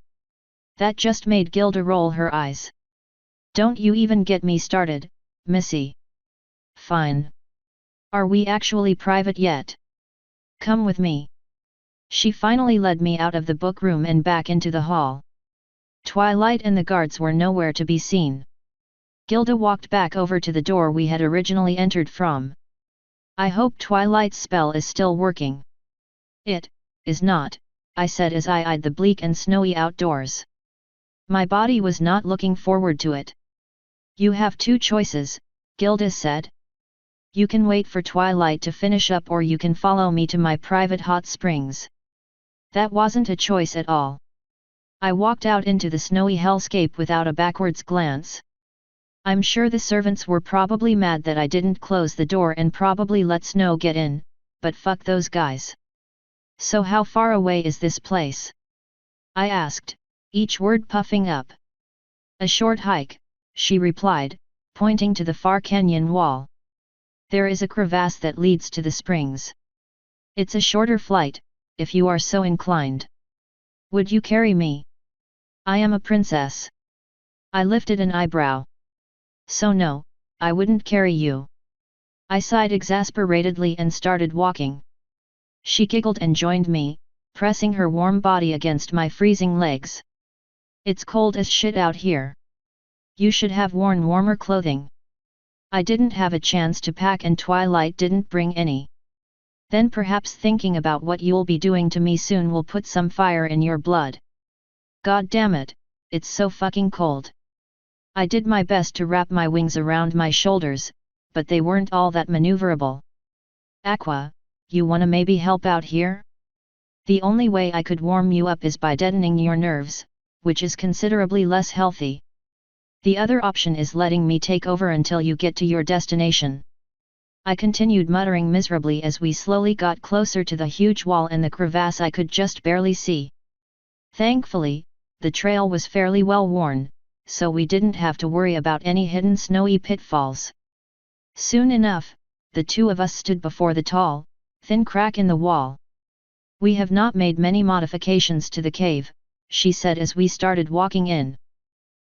That just made Gilda roll her eyes. Don't you even get me started, Missy. Fine. Are we actually private yet? Come with me. She finally led me out of the book room and back into the hall. Twilight and the guards were nowhere to be seen. Gilda walked back over to the door we had originally entered from. I hope Twilight's spell is still working. It is not, I said as I eyed the bleak and snowy outdoors. My body was not looking forward to it. You have two choices, Gilda said. You can wait for Twilight to finish up or you can follow me to my private hot springs. That wasn't a choice at all. I walked out into the snowy hellscape without a backwards glance. I'm sure the servants were probably mad that I didn't close the door and probably let snow get in, but fuck those guys. So how far away is this place? I asked, each word puffing up. A short hike, she replied, pointing to the far canyon wall. There is a crevasse that leads to the springs. It's a shorter flight, if you are so inclined. Would you carry me? I am a princess. I lifted an eyebrow. So no, I wouldn't carry you. I sighed exasperatedly and started walking. She giggled and joined me, pressing her warm body against my freezing legs. It's cold as shit out here. You should have worn warmer clothing. I didn't have a chance to pack and Twilight didn't bring any. Then perhaps thinking about what you'll be doing to me soon will put some fire in your blood. God damn it, it's so fucking cold. I did my best to wrap my wings around my shoulders, but they weren't all that maneuverable. Aqua, you wanna maybe help out here? The only way I could warm you up is by deadening your nerves, which is considerably less healthy. The other option is letting me take over until you get to your destination. I continued muttering miserably as we slowly got closer to the huge wall and the crevasse I could just barely see. Thankfully, the trail was fairly well worn, so we didn't have to worry about any hidden snowy pitfalls. Soon enough, the two of us stood before the tall, thin crack in the wall. We have not made many modifications to the cave, she said as we started walking in.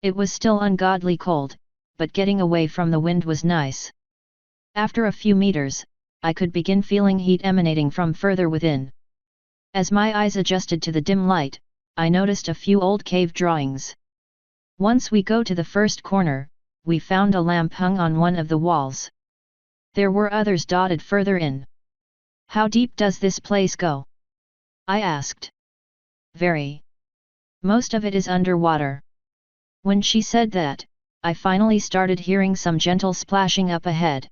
It was still ungodly cold, but getting away from the wind was nice. After a few meters, I could begin feeling heat emanating from further within. As my eyes adjusted to the dim light, I noticed a few old cave drawings. Once we go to the first corner, we found a lamp hung on one of the walls. There were others dotted further in. How deep does this place go? I asked. Very. Most of it is underwater. When she said that, I finally started hearing some gentle splashing up ahead.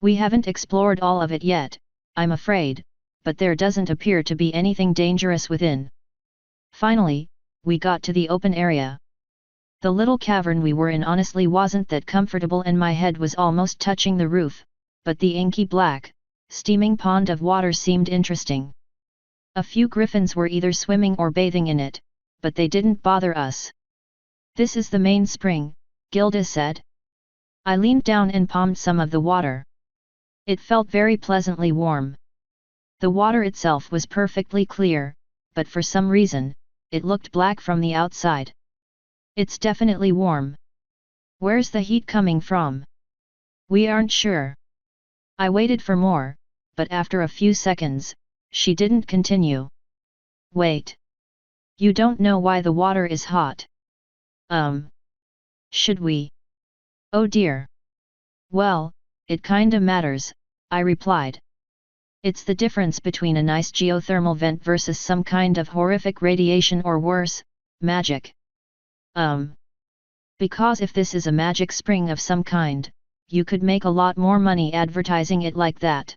We haven't explored all of it yet, I'm afraid, but there doesn't appear to be anything dangerous within. Finally, we got to the open area. The little cavern we were in honestly wasn't that comfortable and my head was almost touching the roof, but the inky black, steaming pond of water seemed interesting. A few griffins were either swimming or bathing in it, but they didn't bother us. "This is the main spring," Gilda said. I leaned down and palmed some of the water. It felt very pleasantly warm. The water itself was perfectly clear, but for some reason, it looked black from the outside. "It's definitely warm. Where's the heat coming from?" "We aren't sure." I waited for more, but after a few seconds, she didn't continue. "Wait. You don't know why the water is hot?" Should we?" "Oh dear. Well, it kinda matters," I replied. "It's the difference between a nice geothermal vent versus some kind of horrific radiation or worse, magic." Because if this is a magic spring of some kind, you could make a lot more money advertising it like that."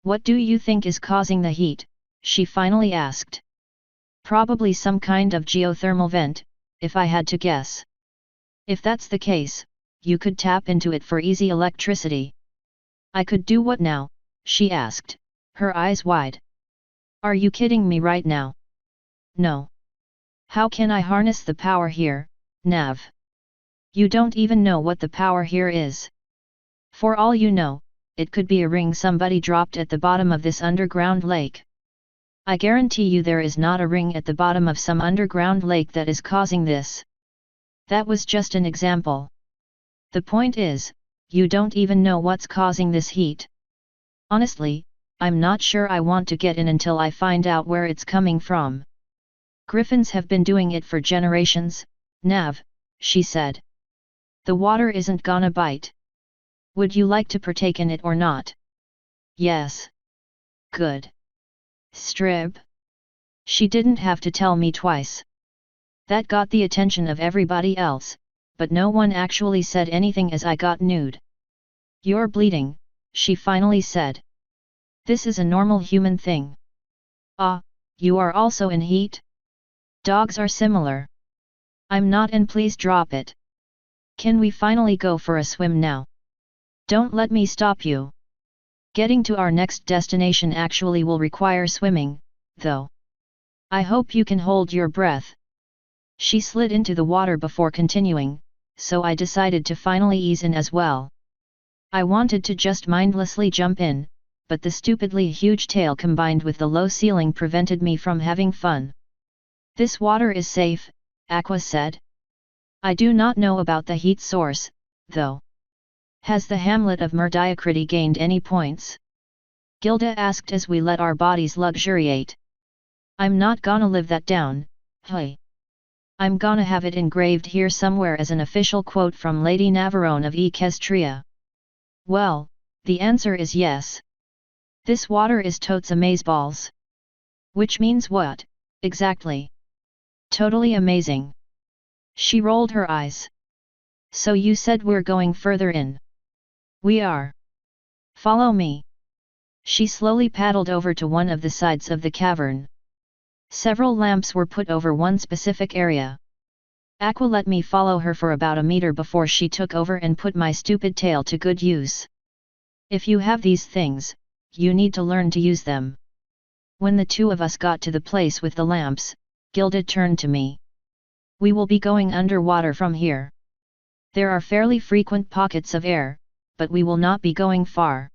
"What do you think is causing the heat?" she finally asked. "Probably some kind of geothermal vent, if I had to guess." "If that's the case, you could tap into it for easy electricity." "I could do what now?" she asked, her eyes wide. "Are you kidding me right now?" "No. How can I harness the power here, Nav? You don't even know what the power here is. For all you know, it could be a ring somebody dropped at the bottom of this underground lake." "I guarantee you there is not a ring at the bottom of some underground lake that is causing this. That was just an example. The point is, you don't even know what's causing this heat. Honestly, I'm not sure I want to get in until I find out where it's coming from." "Griffins have been doing it for generations, Nav," she said. "The water isn't gonna bite. Would you like to partake in it or not?" "Yes." "Good. Strib." She didn't have to tell me twice. That got the attention of everybody else, but no one actually said anything as I got nude. "You're bleeding," she finally said. "This is a normal human thing." "Ah, you are also in heat? Dogs are similar." "I'm not, and please drop it. Can we finally go for a swim now? Don't let me stop you. Getting to our next destination actually will require swimming, though. I hope you can hold your breath." She slid into the water before continuing, so I decided to finally ease in as well. I wanted to just mindlessly jump in, but the stupidly huge tail combined with the low ceiling prevented me from having fun. "This water is safe," Aqua said. "I do not know about the heat source, though. Has the Hamlet of Mehdiocrity gained any points?" Gilda asked as we let our bodies luxuriate. "I'm not gonna live that down, hey. I'm gonna have it engraved here somewhere as an official quote from Lady Navarone of Equestria." "Well, the answer is yes. This water is totes amazeballs." "Which means what, exactly?" "Totally amazing." She rolled her eyes. "So you said we're going further in?" "We are. Follow me." She slowly paddled over to one of the sides of the cavern. Several lamps were put over one specific area. Aqua let me follow her for about a meter before she took over and put my stupid tail to good use. "If you have these things, you need to learn to use them." When the two of us got to the place with the lamps, Gilda turned to me. "We will be going underwater from here. There are fairly frequent pockets of air, but we will not be going far.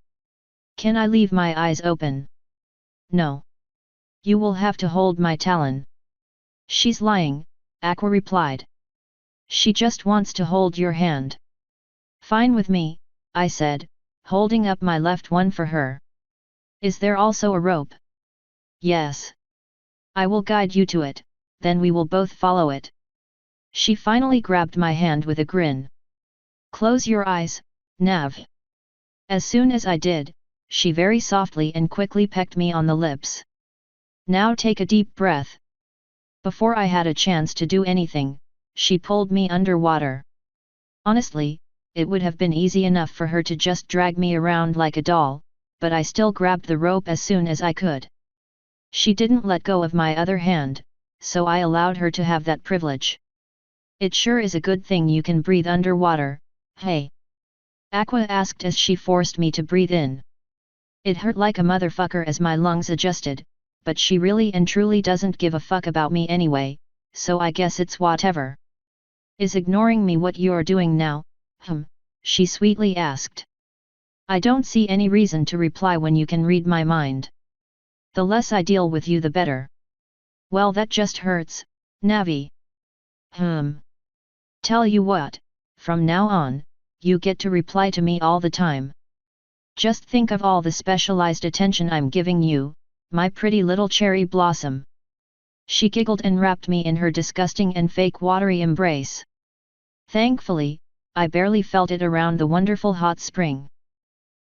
Can I leave my eyes open?" "No. You will have to hold my talon." "She's lying," Aqua replied. "She just wants to hold your hand." "Fine with me," I said, holding up my left one for her. "Is there also a rope?" "Yes. I will guide you to it, then we will both follow it." She finally grabbed my hand with a grin. "Close your eyes, Nav." As soon as I did, she very softly and quickly pecked me on the lips. "Now take a deep breath." Before I had a chance to do anything, she pulled me underwater. Honestly, it would have been easy enough for her to just drag me around like a doll, but I still grabbed the rope as soon as I could. She didn't let go of my other hand, so I allowed her to have that privilege. It sure is a good thing you can breathe underwater, hey? Aqua asked as she forced me to breathe in. It hurt like a motherfucker as my lungs adjusted, but she really and truly doesn't give a fuck about me anyway, so I guess it's whatever. Is ignoring me what you're doing now? She sweetly asked. I don't see any reason to reply when you can read my mind. The less I deal with you the better. Well, that just hurts, Navi. Tell you what, from now on, you get to reply to me all the time. Just think of all the specialized attention I'm giving you, my pretty little cherry blossom. She giggled and wrapped me in her disgusting and fake watery embrace. Thankfully, I barely felt it around the wonderful hot spring.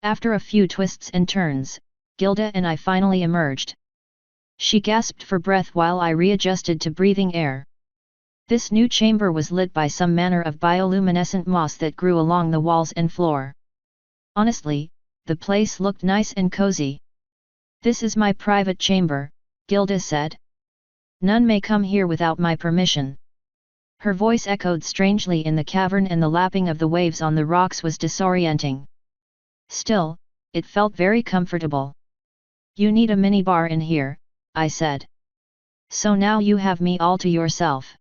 After a few twists and turns, Gilda and I finally emerged. She gasped for breath while I readjusted to breathing air. This new chamber was lit by some manner of bioluminescent moss that grew along the walls and floor. Honestly, the place looked nice and cozy. This is my private chamber, Gilda said. None may come here without my permission. Her voice echoed strangely in the cavern and the lapping of the waves on the rocks was disorienting. Still, it felt very comfortable. You need a minibar in here, I said. So now you have me all to yourself.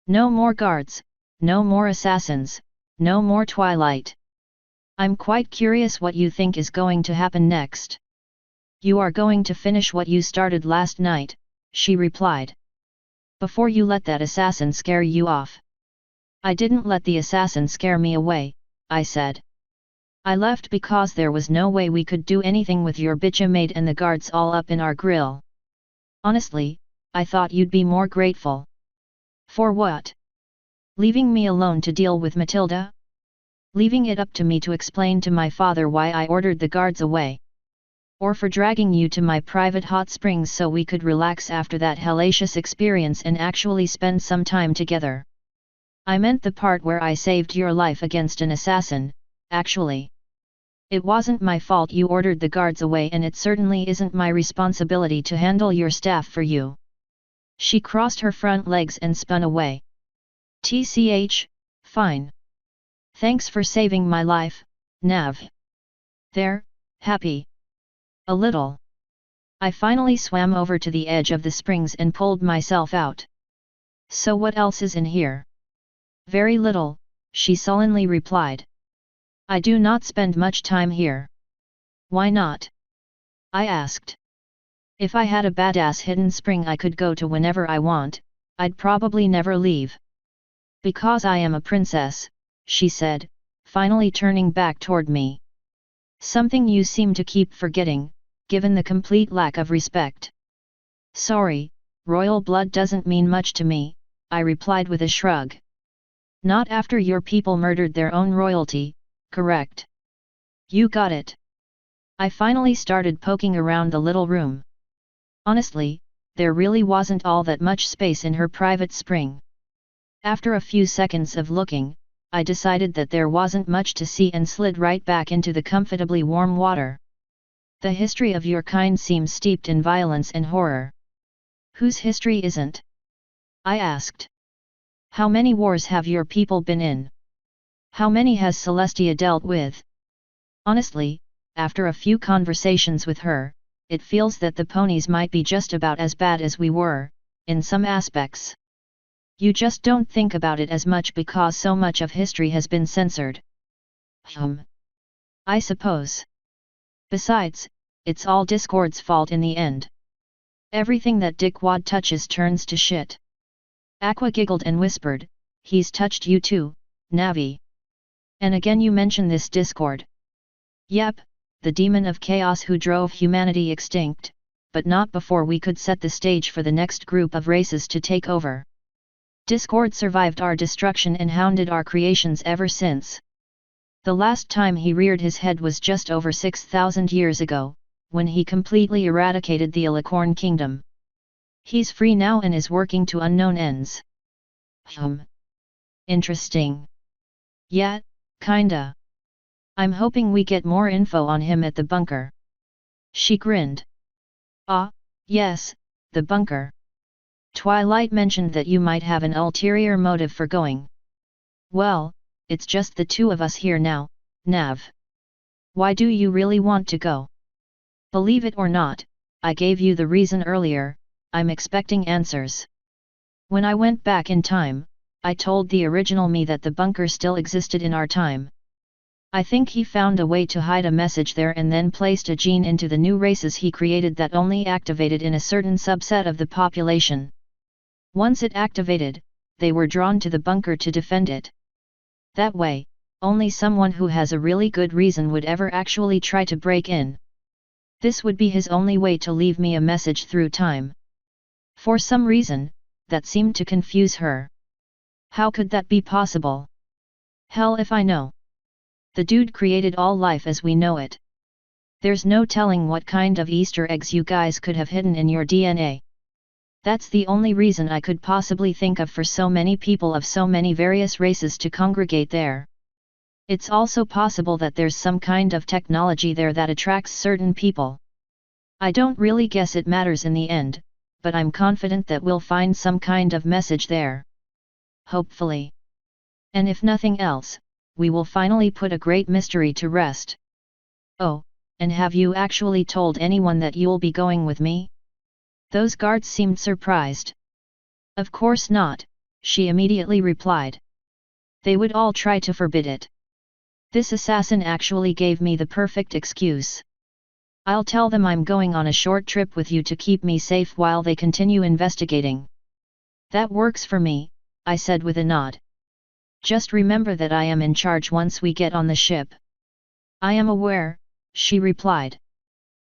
No more guards, no more assassins, no more twilight. I'm quite curious what you think is going to happen next. You are going to finish what you started last night, she replied. Before you let that assassin scare you off. I didn't let the assassin scare me away, I said. I left because there was no way we could do anything with your bitcha maid and the guards all up in our grill. Honestly, I thought you'd be more grateful. For what? Leaving me alone to deal with Matilda? Leaving it up to me to explain to my father why I ordered the guards away? Or for dragging you to my private hot springs so we could relax after that hellacious experience and actually spend some time together? I meant the part where I saved your life against an assassin, actually. It wasn't my fault you ordered the guards away and it certainly isn't my responsibility to handle your staff for you. She crossed her front legs and spun away. TCH, fine. Thanks for saving my life, Nav. There, happy. A little. I finally swam over to the edge of the springs and pulled myself out. So what else is in here? Very little, she sullenly replied. I do not spend much time here. Why not? I asked. If I had a badass hidden spring I could go to whenever I want, I'd probably never leave. Because I am a princess, she said, finally turning back toward me. Something you seem to keep forgetting, given the complete lack of respect. Sorry, royal blood doesn't mean much to me, I replied with a shrug. Not after your people murdered their own royalty, correct? You got it. I finally started poking around the little room. Honestly, there really wasn't all that much space in her private spring. After a few seconds of looking, I decided that there wasn't much to see and slid right back into the comfortably warm water. The history of your kind seems steeped in violence and horror. Whose history isn't? I asked. How many wars have your people been in? How many has Celestia dealt with? Honestly, after a few conversations with her, it feels that the ponies might be just about as bad as we were, in some aspects. You just don't think about it as much because so much of history has been censored. I suppose. Besides, it's all Discord's fault in the end. Everything that Dickwad touches turns to shit. Aqua giggled and whispered, he's touched you too, Navi. And again you mention this Discord. Yep, the demon of chaos who drove humanity extinct, but not before we could set the stage for the next group of races to take over. Discord survived our destruction and hounded our creations ever since. The last time he reared his head was just over 6,000 years ago, when he completely eradicated the Alicorn kingdom. He's free now and is working to unknown ends. Interesting. Yeah, kinda. I'm hoping we get more info on him at the bunker. She grinned. Ah, yes, the bunker. Twilight mentioned that you might have an ulterior motive for going. Well, it's just the two of us here now, Nav. Why do you really want to go? Believe it or not, I gave you the reason earlier, I'm expecting answers. When I went back in time, I told the original me that the bunker still existed in our time. I think he found a way to hide a message there and then placed a gene into the new races he created that only activated in a certain subset of the population. Once it activated, they were drawn to the bunker to defend it. That way, only someone who has a really good reason would ever actually try to break in. This would be his only way to leave me a message through time. For some reason, that seemed to confuse her. How could that be possible? Hell if I know. The dude created all life as we know it. There's no telling what kind of Easter eggs you guys could have hidden in your DNA. That's the only reason I could possibly think of for so many people of so many various races to congregate there. It's also possible that there's some kind of technology there that attracts certain people. I don't really guess it matters in the end, but I'm confident that we'll find some kind of message there. Hopefully. And if nothing else, we will finally put a great mystery to rest. Oh, and have you actually told anyone that you'll be going with me? Those guards seemed surprised. Of course not, she immediately replied. They would all try to forbid it. This assassin actually gave me the perfect excuse. I'll tell them I'm going on a short trip with you to keep me safe while they continue investigating. That works for me, I said with a nod. Just remember that I am in charge once we get on the ship. I am aware, she replied.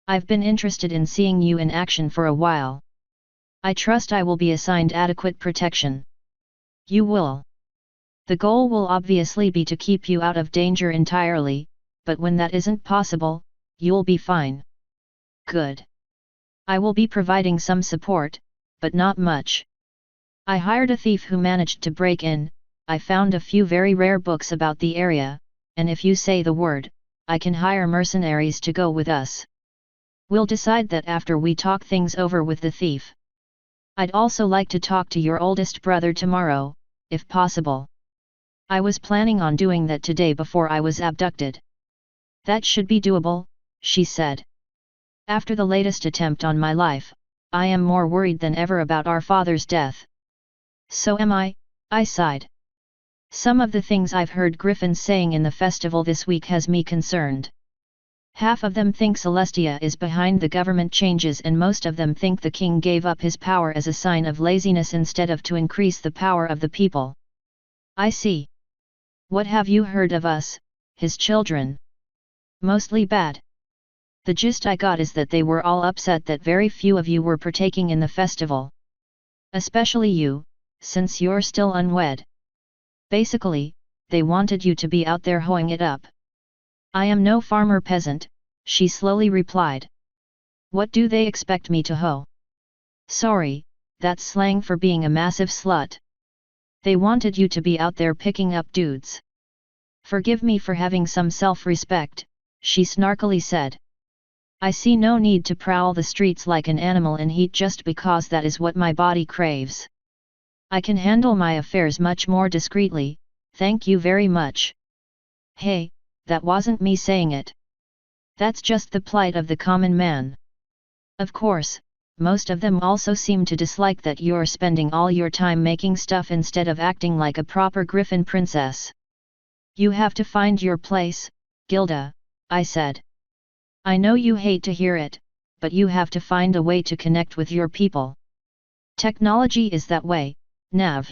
I've been interested in seeing you in action for a while. I trust I will be assigned adequate protection. You will. The goal will obviously be to keep you out of danger entirely, but when that isn't possible, you'll be fine. Good. I will be providing some support, but not much. I hired a thief who managed to break in. I found a few very rare books about the area, and if you say the word, I can hire mercenaries to go with us. We'll decide that after we talk things over with the thief. I'd also like to talk to your oldest brother tomorrow, if possible. I was planning on doing that today before I was abducted. That should be doable, she said. After the latest attempt on my life, I am more worried than ever about our father's death. So am I sighed. Some of the things I've heard Griffins saying in the festival this week has me concerned. Half of them think Celestia is behind the government changes and most of them think the king gave up his power as a sign of laziness instead of to increase the power of the people. I see. What have you heard of us, his children? Mostly bad. The gist I got is that they were all upset that very few of you were partaking in the festival. Especially you, since you're still unwed. Basically, they wanted you to be out there hoeing it up. I am no farmer peasant, she slowly replied. What do they expect me to hoe? Sorry, that's slang for being a massive slut. They wanted you to be out there picking up dudes. Forgive me for having some self-respect, she snarkily said. I see no need to prowl the streets like an animal in heat just because that is what my body craves. I can handle my affairs much more discreetly, thank you very much. Hey, that wasn't me saying it. That's just the plight of the common man. Of course, most of them also seem to dislike that you're spending all your time making stuff instead of acting like a proper Griffin princess. You have to find your place, Gilda, I said. I know you hate to hear it, but you have to find a way to connect with your people. Technology is that way, Nav.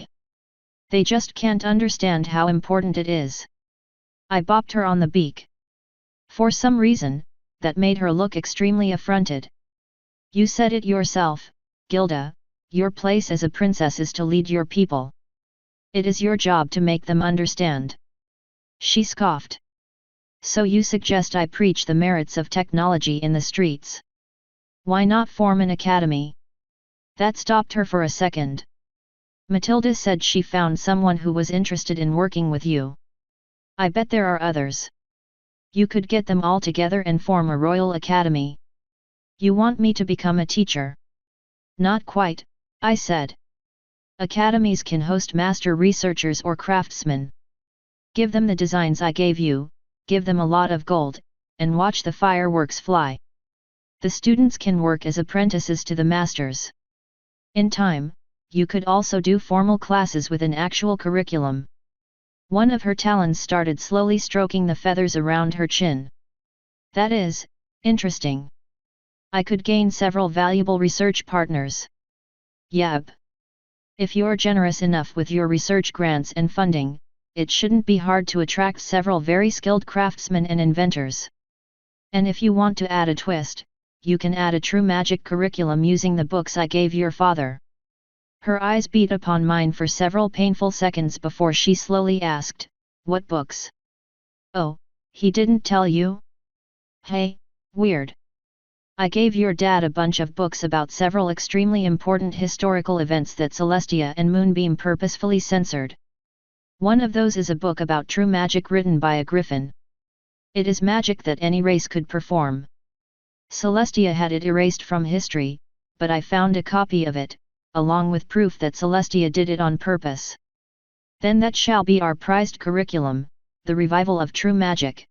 They just can't understand how important it is. I bopped her on the beak. For some reason, that made her look extremely affronted. You said it yourself, Gilda, your place as a princess is to lead your people. It is your job to make them understand. She scoffed. So you suggest I preach the merits of technology in the streets? Why not form an academy? That stopped her for a second. Matilda said she found someone who was interested in working with you. I bet there are others. You could get them all together and form a royal academy. You want me to become a teacher? Not quite, I said. Academies can host master researchers or craftsmen. Give them the designs I gave you, give them a lot of gold, and watch the fireworks fly. The students can work as apprentices to the masters. In time, you could also do formal classes with an actual curriculum. One of her talons started slowly stroking the feathers around her chin. That is interesting. I could gain several valuable research partners. Yep. If you're generous enough with your research grants and funding, it shouldn't be hard to attract several very skilled craftsmen and inventors. And if you want to add a twist, you can add a true magic curriculum using the books I gave your father. Her eyes beat upon mine for several painful seconds before she slowly asked, "What books?" "Oh, he didn't tell you?" "Hey, weird. I gave your dad a bunch of books about several extremely important historical events that Celestia and Moonbeam purposefully censored. One of those is a book about true magic written by a griffin. It is magic that any race could perform. Celestia had it erased from history, but I found a copy of it, along with proof that Celestia did it on purpose. Then that shall be our prized curriculum, the revival of true magic.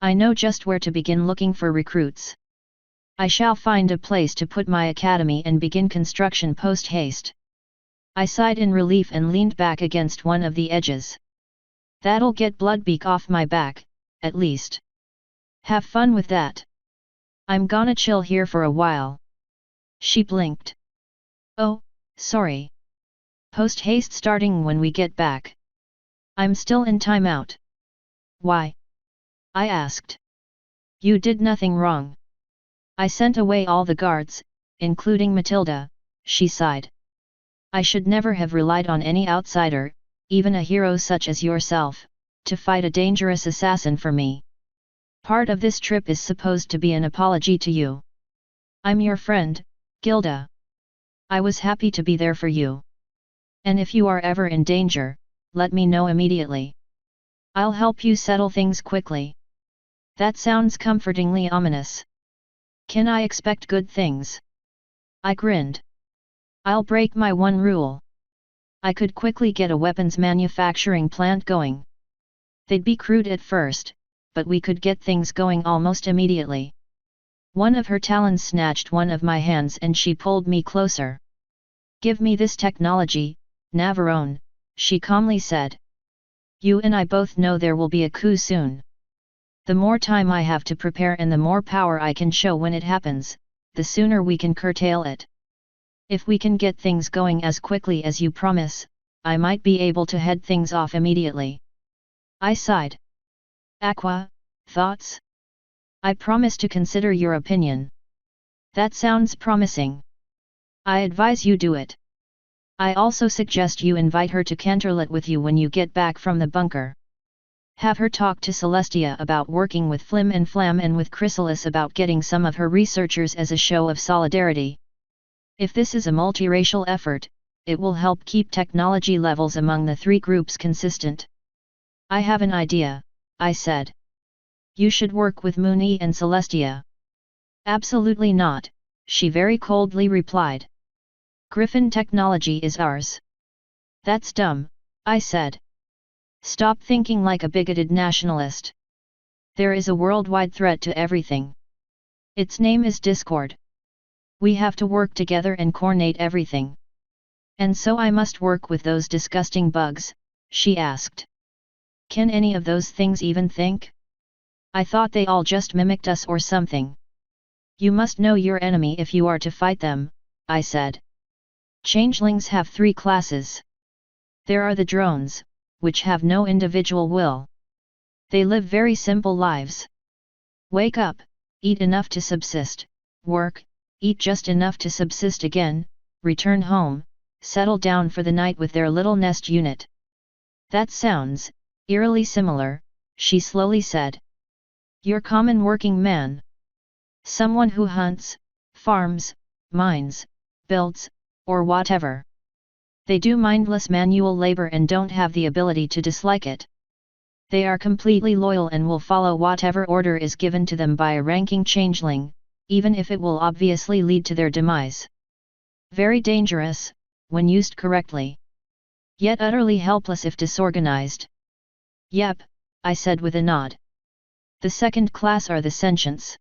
I know just where to begin looking for recruits. I shall find a place to put my academy and begin construction post-haste." I sighed in relief and leaned back against one of the edges. "That'll get Bloodbeak off my back, at least. Have fun with that. I'm gonna chill here for a while." She blinked. "Oh, sorry. Post-haste starting when we get back. I'm still in timeout." "Why?" I asked. "You did nothing wrong. I sent away all the guards, including Matilda," she sighed. "I should never have relied on any outsider, even a hero such as yourself, to fight a dangerous assassin for me. Part of this trip is supposed to be an apology to you. I'm your friend, Gilda. I was happy to be there for you. And if you are ever in danger, let me know immediately. I'll help you settle things quickly." That sounds comfortingly ominous. Can I expect good things? I grinned. "I'll break my one rule. I could quickly get a weapons manufacturing plant going. They'd be crude at first, but we could get things going almost immediately." One of her talons snatched one of my hands and she pulled me closer. "Give me this technology, Navarone," she calmly said. "You and I both know there will be a coup soon. The more time I have to prepare and the more power I can show when it happens, the sooner we can curtail it. If we can get things going as quickly as you promise, I might be able to head things off immediately." I sighed. "Aqua, thoughts?" "I promise to consider your opinion." "That sounds promising. I advise you do it. I also suggest you invite her to Canterlot with you when you get back from the bunker. Have her talk to Celestia about working with Flim and Flam and with Chrysalis about getting some of her researchers as a show of solidarity. If this is a multiracial effort, it will help keep technology levels among the three groups consistent." "I have an idea," I said. "You should work with Moony and Celestia." "Absolutely not," she very coldly replied. "Griffin technology is ours." "That's dumb," I said. "Stop thinking like a bigoted nationalist. There is a worldwide threat to everything. Its name is Discord. We have to work together and coordinate everything." "And so I must work with those disgusting bugs?" she asked. "Can any of those things even think? I thought they all just mimicked us or something." "You must know your enemy if you are to fight them," I said. "Changelings have three classes. There are the drones, which have no individual will. They live very simple lives. Wake up, eat enough to subsist, work, eat just enough to subsist again, return home, settle down for the night with their little nest unit." "That sounds eerily similar," she slowly said. "Your common working man. Someone who hunts, farms, mines, builds, or whatever. They do mindless manual labor and don't have the ability to dislike it. They are completely loyal and will follow whatever order is given to them by a ranking changeling, even if it will obviously lead to their demise. Very dangerous, when used correctly. Yet utterly helpless if disorganized. Yep, I said with a nod. The second class are the sentients.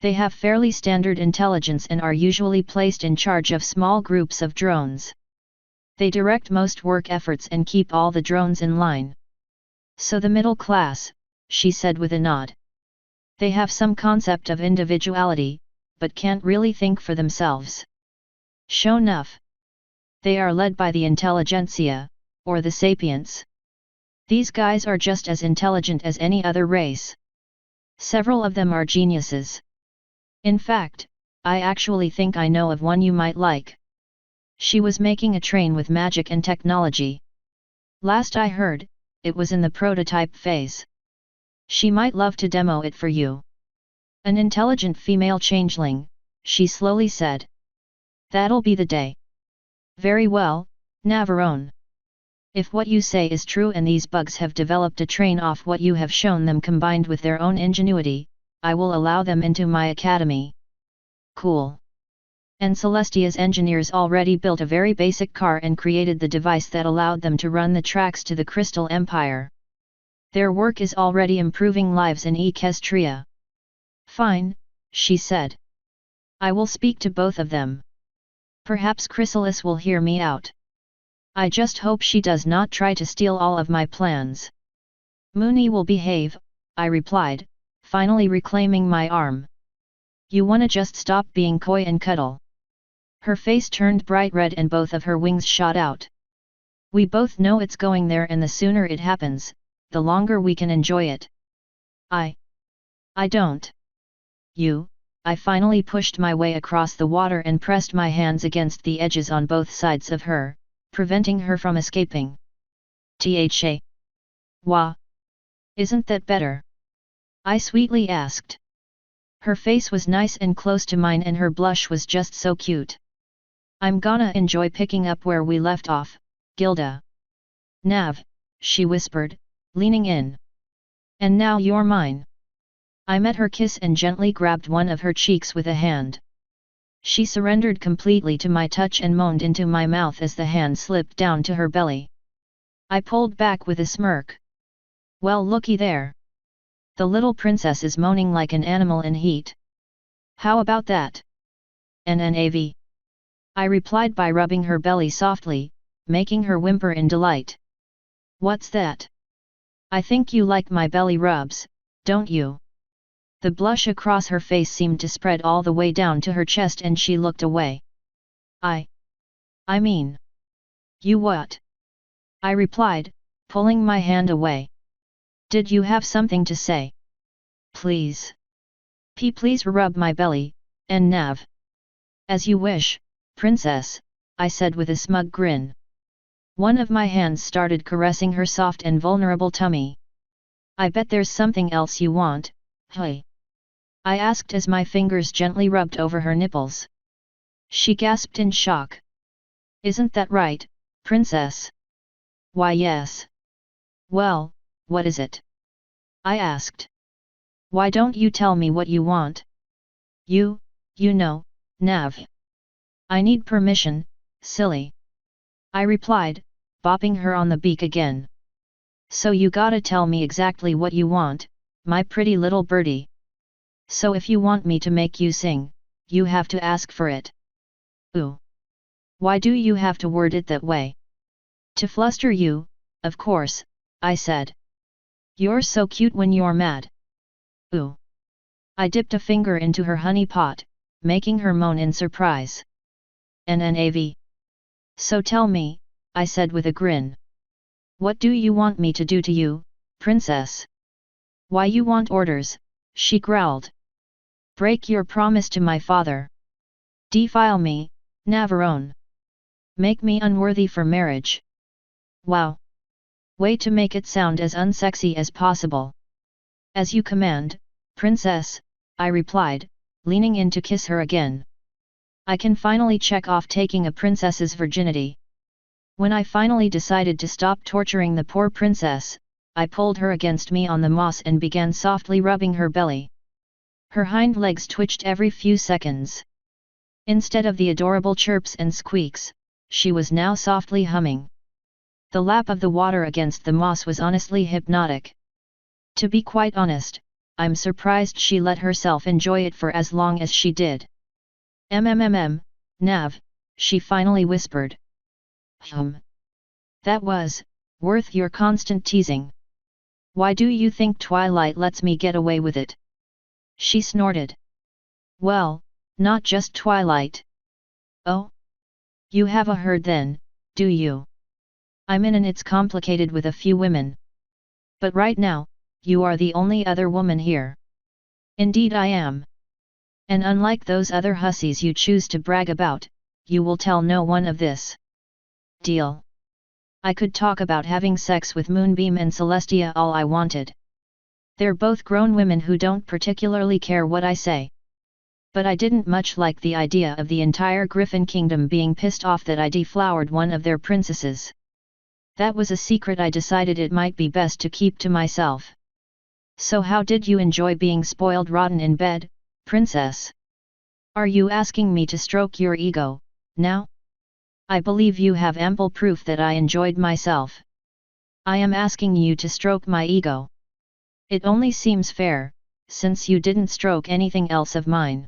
They have fairly standard intelligence and are usually placed in charge of small groups of drones. They direct most work efforts and keep all the drones in line. So the middle class, she said with a nod. They have some concept of individuality, but can't really think for themselves. Sure enough. They are led by the intelligentsia, or the sapients. These guys are just as intelligent as any other race. Several of them are geniuses. In fact, I actually think I know of one you might like. She was making a train with magic and technology. Last I heard, it was in the prototype phase. She might love to demo it for you. An intelligent female changeling, she slowly said. That'll be the day. Very well, Navarone. If what you say is true and these bugs have developed a train off what you have shown them combined with their own ingenuity, I will allow them into my academy. Cool. And Celestia's engineers already built a very basic car and created the device that allowed them to run the tracks to the Crystal Empire. Their work is already improving lives in Equestria. Fine, she said. I will speak to both of them. Perhaps Chrysalis will hear me out. I just hope she does not try to steal all of my plans. Mooney will behave, I replied, finally reclaiming my arm. You wanna just stop being coy and cuddle? Her face turned bright red and both of her wings shot out. We both know it's going there and the sooner it happens, the longer we can enjoy it. I don't. I finally pushed my way across the water and pressed my hands against the edges on both sides of her, preventing her from escaping. Tha. Wah. Isn't that better? I sweetly asked. Her face was nice and close to mine and her blush was just so cute. I'm gonna enjoy picking up where we left off, Gilda. Nav, she whispered, leaning in. And now you're mine. I met her kiss and gently grabbed one of her cheeks with a hand. She surrendered completely to my touch and moaned into my mouth as the hand slipped down to her belly. I pulled back with a smirk. Well, looky there. The little princess is moaning like an animal in heat. How about that? NNAV. I replied by rubbing her belly softly, making her whimper in delight. What's that? I think you like my belly rubs, don't you? The blush across her face seemed to spread all the way down to her chest and she looked away. I mean. You what? I replied, pulling my hand away. Did you have something to say? Please. Please rub my belly, and Nav. As you wish, princess, I said with a smug grin. One of my hands started caressing her soft and vulnerable tummy. I bet there's something else you want, hey? I asked as my fingers gently rubbed over her nipples. She gasped in shock. Isn't that right, princess? Why yes. Well, what is it? I asked. Why don't you tell me what you want? You know, Nav. I need permission, silly. I replied, bopping her on the beak again. So you gotta tell me exactly what you want, my pretty little birdie. So if you want me to make you sing, you have to ask for it. Ooh. Why do you have to word it that way? To fluster you, of course, I said. You're so cute when you're mad. Ooh. I dipped a finger into her honey pot, making her moan in surprise. NNAV. So tell me, I said with a grin. What do you want me to do to you, princess? Why you want orders, she growled. Break your promise to my father. Defile me, Navarone. Make me unworthy for marriage. Wow. Way to make it sound as unsexy as possible. As you command, princess, I replied, leaning in to kiss her again. I can finally check off taking a princess's virginity. When I finally decided to stop torturing the poor princess, I pulled her against me on the moss and began softly rubbing her belly. Her hind legs twitched every few seconds. Instead of the adorable chirps and squeaks, she was now softly humming. The lap of the water against the moss was honestly hypnotic. To be quite honest, I'm surprised she let herself enjoy it for as long as she did. Nav, she finally whispered. That was worth your constant teasing. Why do you think Twilight lets me get away with it? She snorted. Well, not just Twilight. Oh? You have a herd then, do you? I'm in and it's complicated with a few women. But right now, you are the only other woman here. Indeed I am. And unlike those other hussies you choose to brag about, you will tell no one of this. Deal. I could talk about having sex with Moonbeam and Celestia all I wanted. They're both grown women who don't particularly care what I say. But I didn't much like the idea of the entire Griffin Kingdom being pissed off that I deflowered one of their princesses. That was a secret I decided it might be best to keep to myself. So how did you enjoy being spoiled rotten in bed, princess? Are you asking me to stroke your ego, now? I believe you have ample proof that I enjoyed myself. I am asking you to stroke my ego. It only seems fair, since you didn't stroke anything else of mine.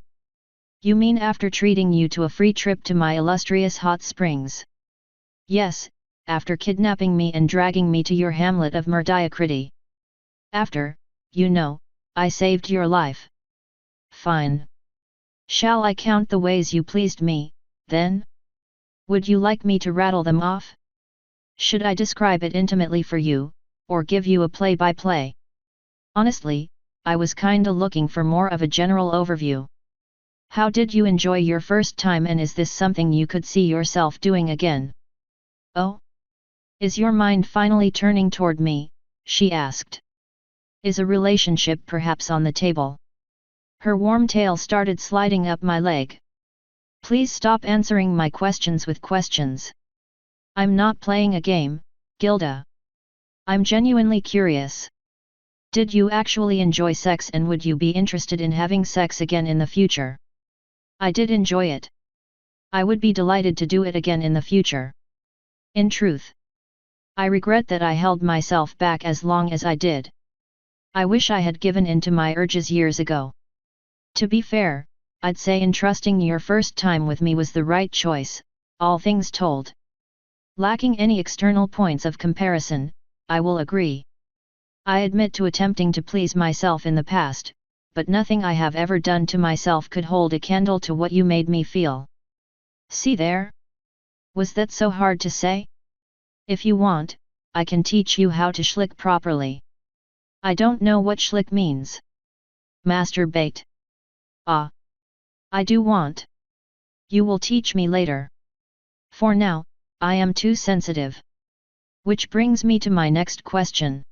You mean after treating you to a free trip to my illustrious hot springs? Yes, after kidnapping me and dragging me to your hamlet of Mehdiocrity. After, you know, I saved your life. Fine. Shall I count the ways you pleased me, then? Would you like me to rattle them off? Should I describe it intimately for you, or give you a play-by-play? Honestly, I was kinda looking for more of a general overview. How did you enjoy your first time and is this something you could see yourself doing again? Oh? Is your mind finally turning toward me? She asked. Is a relationship perhaps on the table? Her warm tail started sliding up my leg. Please stop answering my questions with questions. I'm not playing a game, Gilda. I'm genuinely curious. Did you actually enjoy sex and would you be interested in having sex again in the future? I did enjoy it. I would be delighted to do it again in the future. In truth, I regret that I held myself back as long as I did. I wish I had given in to my urges years ago. To be fair, I'd say entrusting your first time with me was the right choice, all things told. Lacking any external points of comparison, I will agree. I admit to attempting to please myself in the past, but nothing I have ever done to myself could hold a candle to what you made me feel. See there? Was that so hard to say? If you want, I can teach you how to schlick properly. I don't know what schlick means. Masturbate. Ah. I do want. You will teach me later. For now, I am too sensitive. Which brings me to my next question.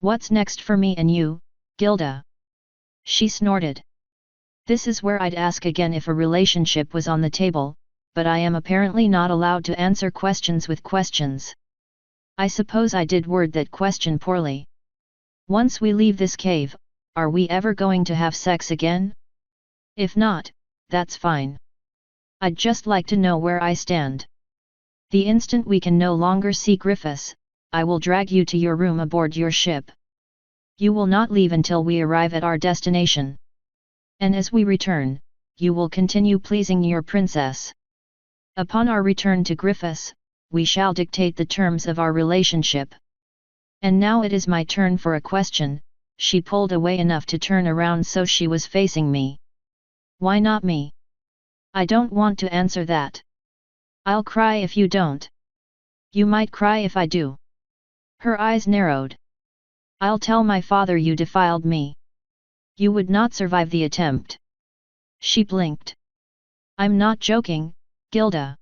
What's next for me and you, Gilda? She snorted. This is where I'd ask again if a relationship was on the table, but I am apparently not allowed to answer questions with questions. I suppose I did word that question poorly. Once we leave this cave, are we ever going to have sex again? If not, that's fine. I'd just like to know where I stand. The instant we can no longer see Griffiths, I will drag you to your room aboard your ship. You will not leave until we arrive at our destination. And as we return, you will continue pleasing your princess. Upon our return to Griffiths, we shall dictate the terms of our relationship. And now it is my turn for a question. She pulled away enough to turn around so she was facing me. Why not me? I don't want to answer that. I'll cry if you don't. You might cry if I do. Her eyes narrowed. I'll tell my father you defiled me. You would not survive the attempt. She blinked. I'm not joking, Gilda.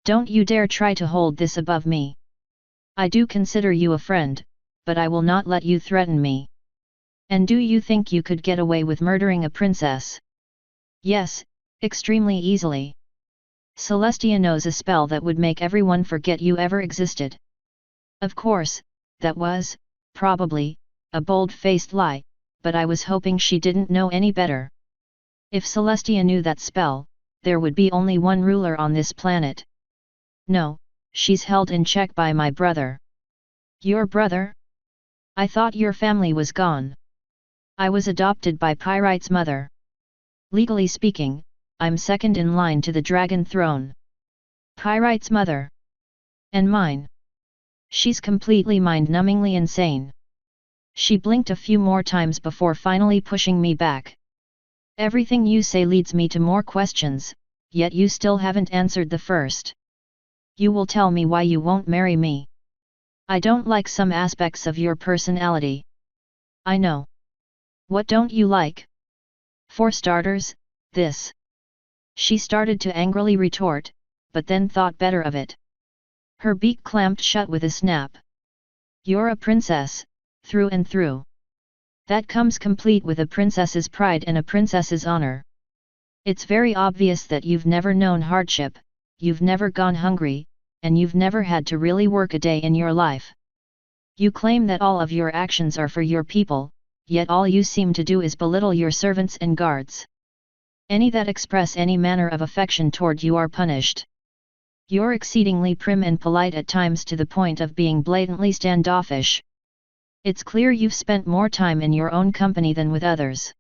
Don't you dare try to hold this above me. I do consider you a friend, but I will not let you threaten me. And do you think you could get away with murdering a princess? Yes, extremely easily. Celestia knows a spell that would make everyone forget you ever existed. Of course, that was, probably, a bold-faced lie, but I was hoping she didn't know any better. If Celestia knew that spell, there would be only one ruler on this planet. No, she's held in check by my brother. Your brother? I thought your family was gone. I was adopted by Pyrite's mother. Legally speaking, I'm second in line to the dragon throne. Pyrite's mother. And mine. She's completely mind-numbingly insane. She blinked a few more times before finally pushing me back. Everything you say leads me to more questions, yet you still haven't answered the first. You will tell me why you won't marry me. I don't like some aspects of your personality. I know. What don't you like? For starters, this. She started to angrily retort, but then thought better of it. Her beak clamped shut with a snap. You're a princess, through and through. That comes complete with a princess's pride and a princess's honor. It's very obvious that you've never known hardship, you've never gone hungry, and you've never had to really work a day in your life. You claim that all of your actions are for your people, yet all you seem to do is belittle your servants and guards. Any that express any manner of affection toward you are punished. You're exceedingly prim and polite at times to the point of being blatantly standoffish. It's clear you've spent more time in your own company than with others.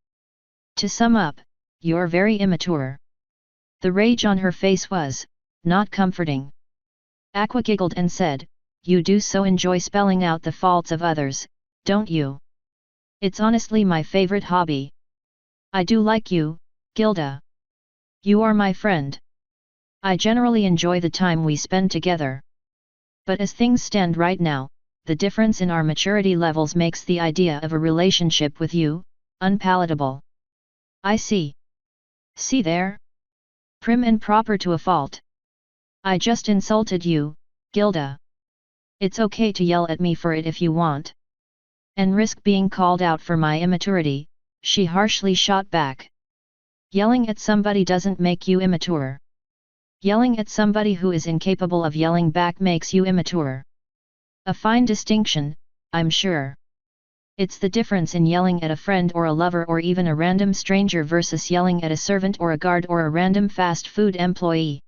To sum up, you're very immature. The rage on her face was not comforting. Aqua giggled and said, You do so enjoy spelling out the faults of others, don't you? It's honestly my favorite hobby. I do like you, Gilda. You are my friend. I generally enjoy the time we spend together. But as things stand right now, the difference in our maturity levels makes the idea of a relationship with you unpalatable. I see. See there? Prim and proper to a fault. I just insulted you, Gilda. It's okay to yell at me for it if you want. And risk being called out for my immaturity, she harshly shot back. Yelling at somebody doesn't make you immature. Yelling at somebody who is incapable of yelling back makes you immature. A fine distinction, I'm sure. It's the difference in yelling at a friend or a lover or even a random stranger versus yelling at a servant or a guard or a random fast food employee.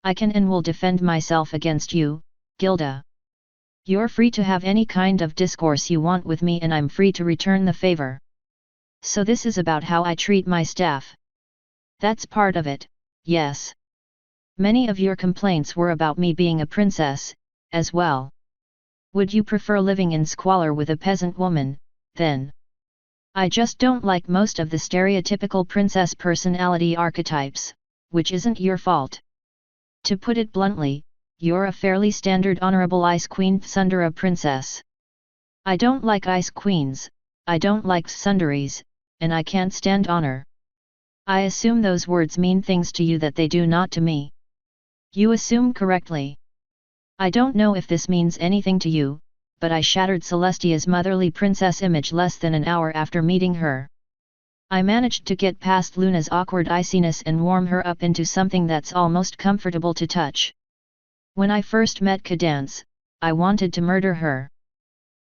I can and will defend myself against you, Gilda. You're free to have any kind of discourse you want with me and I'm free to return the favor. So this is about how I treat my staff. That's part of it, yes. Many of your complaints were about me being a princess, as well. Would you prefer living in squalor with a peasant woman, then? I just don't like most of the stereotypical princess personality archetypes, which isn't your fault. To put it bluntly, you're a fairly standard honorable ice queen tsundere princess. I don't like ice queens, I don't like tsunderes, and I can't stand honor. I assume those words mean things to you that they do not to me. You assume correctly. I don't know if this means anything to you, but I shattered Celestia's motherly princess image less than an hour after meeting her. I managed to get past Luna's awkward iciness and warm her up into something that's almost comfortable to touch. When I first met Cadance, I wanted to murder her.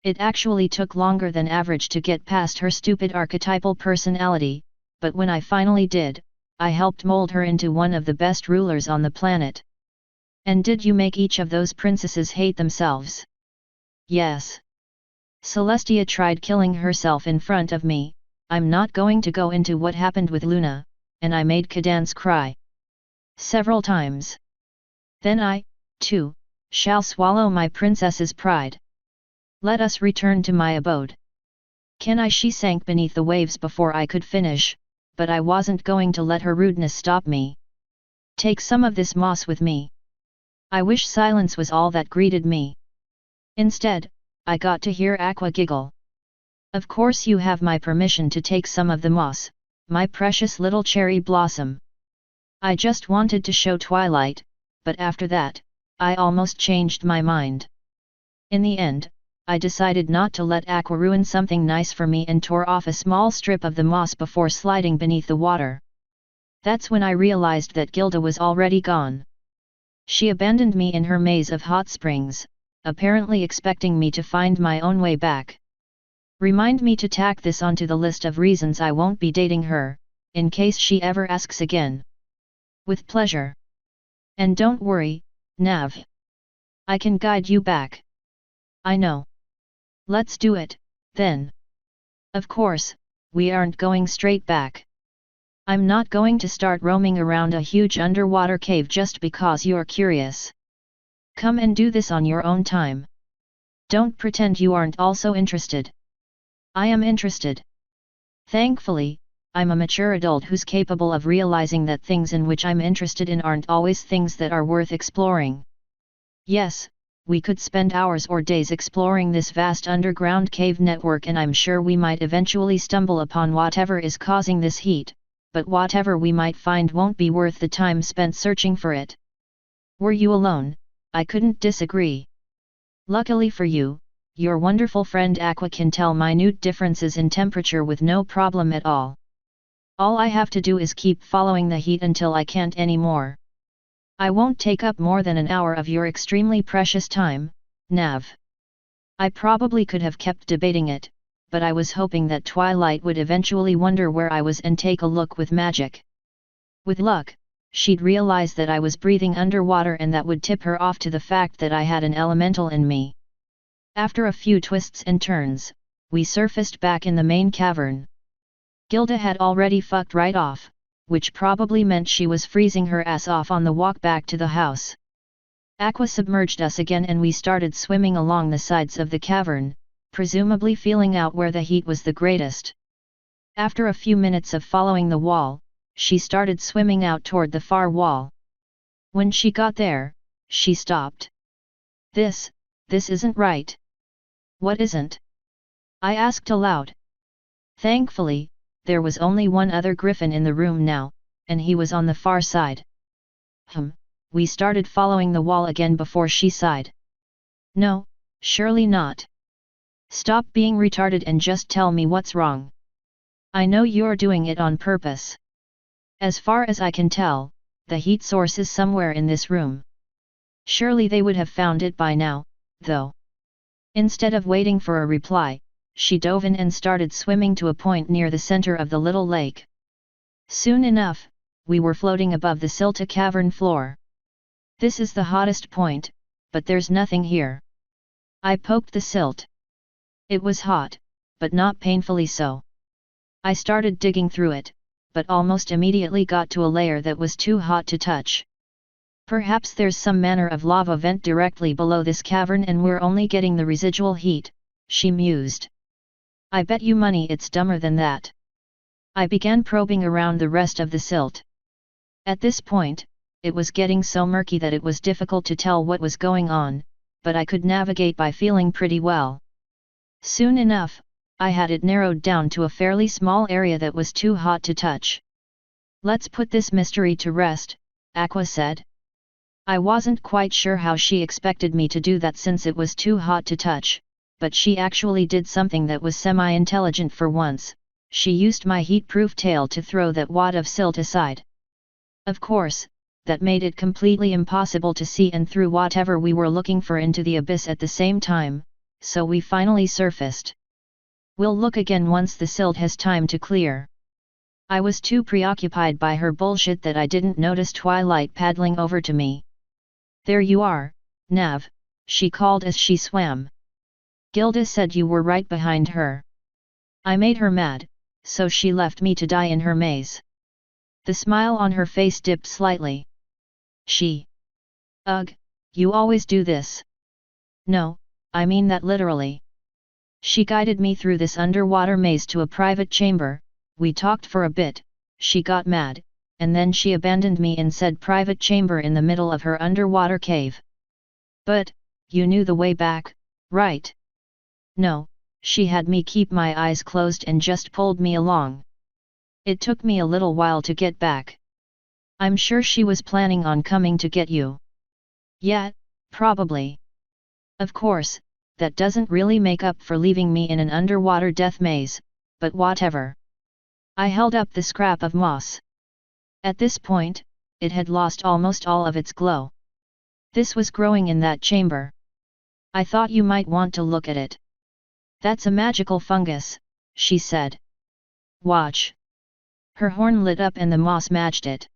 It actually took longer than average to get past her stupid archetypal personality, but when I finally did, I helped mold her into one of the best rulers on the planet. And did you make each of those princesses hate themselves? Yes. Celestia tried killing herself in front of me. I'm not going to go into what happened with Luna, and I made Cadance cry. Several times. Then I, too, shall swallow my princess's pride. Let us return to my abode. She sank beneath the waves before I could finish, but I wasn't going to let her rudeness stop me. Take some of this moss with me. I wish silence was all that greeted me. Instead, I got to hear Aqua giggle. Of course you have my permission to take some of the moss, my precious little cherry blossom. I just wanted to show Twilight, but after that, I almost changed my mind. In the end, I decided not to let Aqua ruin something nice for me and tore off a small strip of the moss before sliding beneath the water. That's when I realized that Gilda was already gone. She abandoned me in her maze of hot springs, apparently expecting me to find my own way back. Remind me to tack this onto the list of reasons I won't be dating her, in case she ever asks again. With pleasure. And don't worry, Nav. I can guide you back. I know. Let's do it, then. Of course, we aren't going straight back. I'm not going to start roaming around a huge underwater cave just because you're curious. Come and do this on your own time. Don't pretend you aren't also interested. I am interested. Thankfully, I'm a mature adult who's capable of realizing that things in which I'm interested in aren't always things that are worth exploring. Yes, we could spend hours or days exploring this vast underground cave network, and I'm sure we might eventually stumble upon whatever is causing this heat, but whatever we might find won't be worth the time spent searching for it. Were you alone? I couldn't disagree. Luckily for you, your wonderful friend Aqua can tell minute differences in temperature with no problem at all. All I have to do is keep following the heat until I can't anymore. I won't take up more than an hour of your extremely precious time, Nav. I probably could have kept debating it, but I was hoping that Twilight would eventually wonder where I was and take a look with magic. With luck, she'd realize that I was breathing underwater, and that would tip her off to the fact that I had an elemental in me. After a few twists and turns, we surfaced back in the main cavern. Gilda had already fucked right off, which probably meant she was freezing her ass off on the walk back to the house. Aqua submerged us again and we started swimming along the sides of the cavern, presumably feeling out where the heat was the greatest. After a few minutes of following the wall, she started swimming out toward the far wall. When she got there, she stopped. This isn't right. What isn't? I asked aloud. Thankfully, there was only one other griffin in the room now, and he was on the far side. We started following the wall again before she sighed. No, surely not. Stop being retarded and just tell me what's wrong. I know you're doing it on purpose. As far as I can tell, the heat source is somewhere in this room. Surely they would have found it by now, though. Instead of waiting for a reply, she dove in and started swimming to a point near the center of the little lake. Soon enough, we were floating above the Silta cavern floor. This is the hottest point, but there's nothing here. I poked the silt. It was hot, but not painfully so. I started digging through it, but almost immediately got to a layer that was too hot to touch. Perhaps there's some manner of lava vent directly below this cavern and we're only getting the residual heat, she mused. I bet you money it's dumber than that. I began probing around the rest of the silt. At this point, it was getting so murky that it was difficult to tell what was going on, but I could navigate by feeling pretty well. Soon enough, I had it narrowed down to a fairly small area that was too hot to touch. Let's put this mystery to rest, Aqua said. I wasn't quite sure how she expected me to do that since it was too hot to touch, but she actually did something that was semi-intelligent for once. She used my heat-proof tail to throw that wad of silt aside. Of course, that made it completely impossible to see and through whatever we were looking for into the abyss at the same time, so we finally surfaced. We'll look again once the silt has time to clear. I was too preoccupied by her bullshit that I didn't notice Twilight paddling over to me. There you are, Nav, she called as she swam. Gilda said you were right behind her. I made her mad, so she left me to die in her maze. The smile on her face dipped slightly. Ugh, you always do this. No, I mean that literally. She guided me through this underwater maze to a private chamber. We talked for a bit, she got mad, and then she abandoned me in said private chamber in the middle of her underwater cave. But, you knew the way back, right? No, she had me keep my eyes closed and just pulled me along. It took me a little while to get back. I'm sure she was planning on coming to get you. Yeah, probably. Of course, that doesn't really make up for leaving me in an underwater death maze, but whatever. I held up the scrap of moss. At this point, it had lost almost all of its glow. This was growing in that chamber. I thought you might want to look at it. That's a magical fungus, she said. Watch. Her horn lit up and the moss matched it.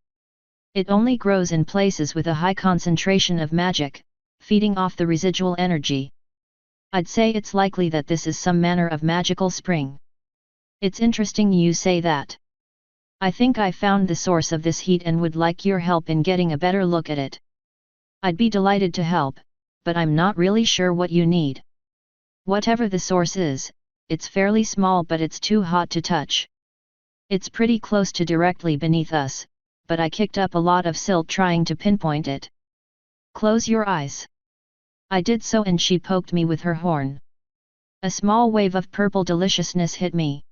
It only grows in places with a high concentration of magic, feeding off the residual energy. I'd say it's likely that this is some manner of magical spring. It's interesting you say that. I think I found the source of this heat and would like your help in getting a better look at it. I'd be delighted to help, but I'm not really sure what you need. Whatever the source is, it's fairly small but it's too hot to touch. It's pretty close to directly beneath us, but I kicked up a lot of silt trying to pinpoint it. Close your eyes. I did so and she poked me with her horn. A small wave of purple deliciousness hit me.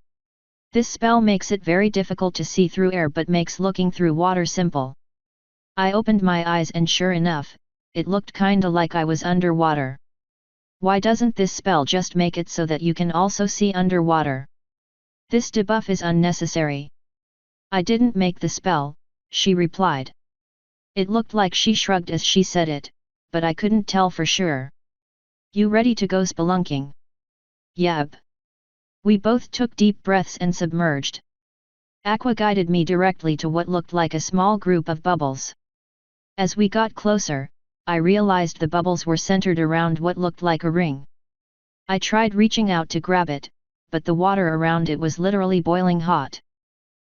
This spell makes it very difficult to see through air but makes looking through water simple. I opened my eyes and sure enough, it looked kinda like I was underwater. Why doesn't this spell just make it so that you can also see underwater? This debuff is unnecessary. I didn't make the spell, she replied. It looked like she shrugged as she said it, but I couldn't tell for sure. You ready to go spelunking? Yep. We both took deep breaths and submerged. Aqua guided me directly to what looked like a small group of bubbles. As we got closer, I realized the bubbles were centered around what looked like a ring. I tried reaching out to grab it, but the water around it was literally boiling hot.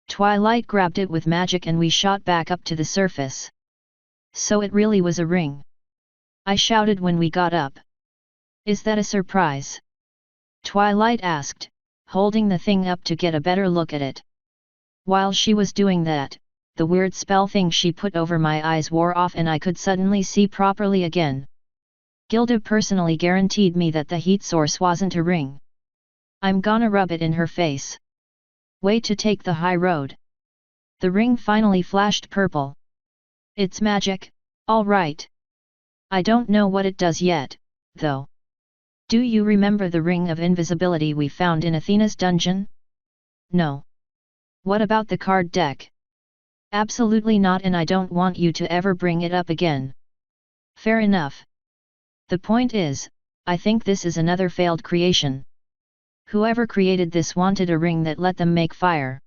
Twilight grabbed it with magic and we shot back up to the surface. So it really was a ring. I shouted when we got up. Is that a surprise? Twilight asked, holding the thing up to get a better look at it. While she was doing that, the weird spell thing she put over my eyes wore off and I could suddenly see properly again. Gilda personally guaranteed me that the heat source wasn't a ring. I'm gonna rub it in her face. Way to take the high road. The ring finally flashed purple. It's magic, all right. I don't know what it does yet, though. Do you remember the ring of invisibility we found in Athena's dungeon? No. What about the card deck? Absolutely not, and I don't want you to ever bring it up again. Fair enough. The point is, I think this is another failed creation. Whoever created this wanted a ring that let them make fire.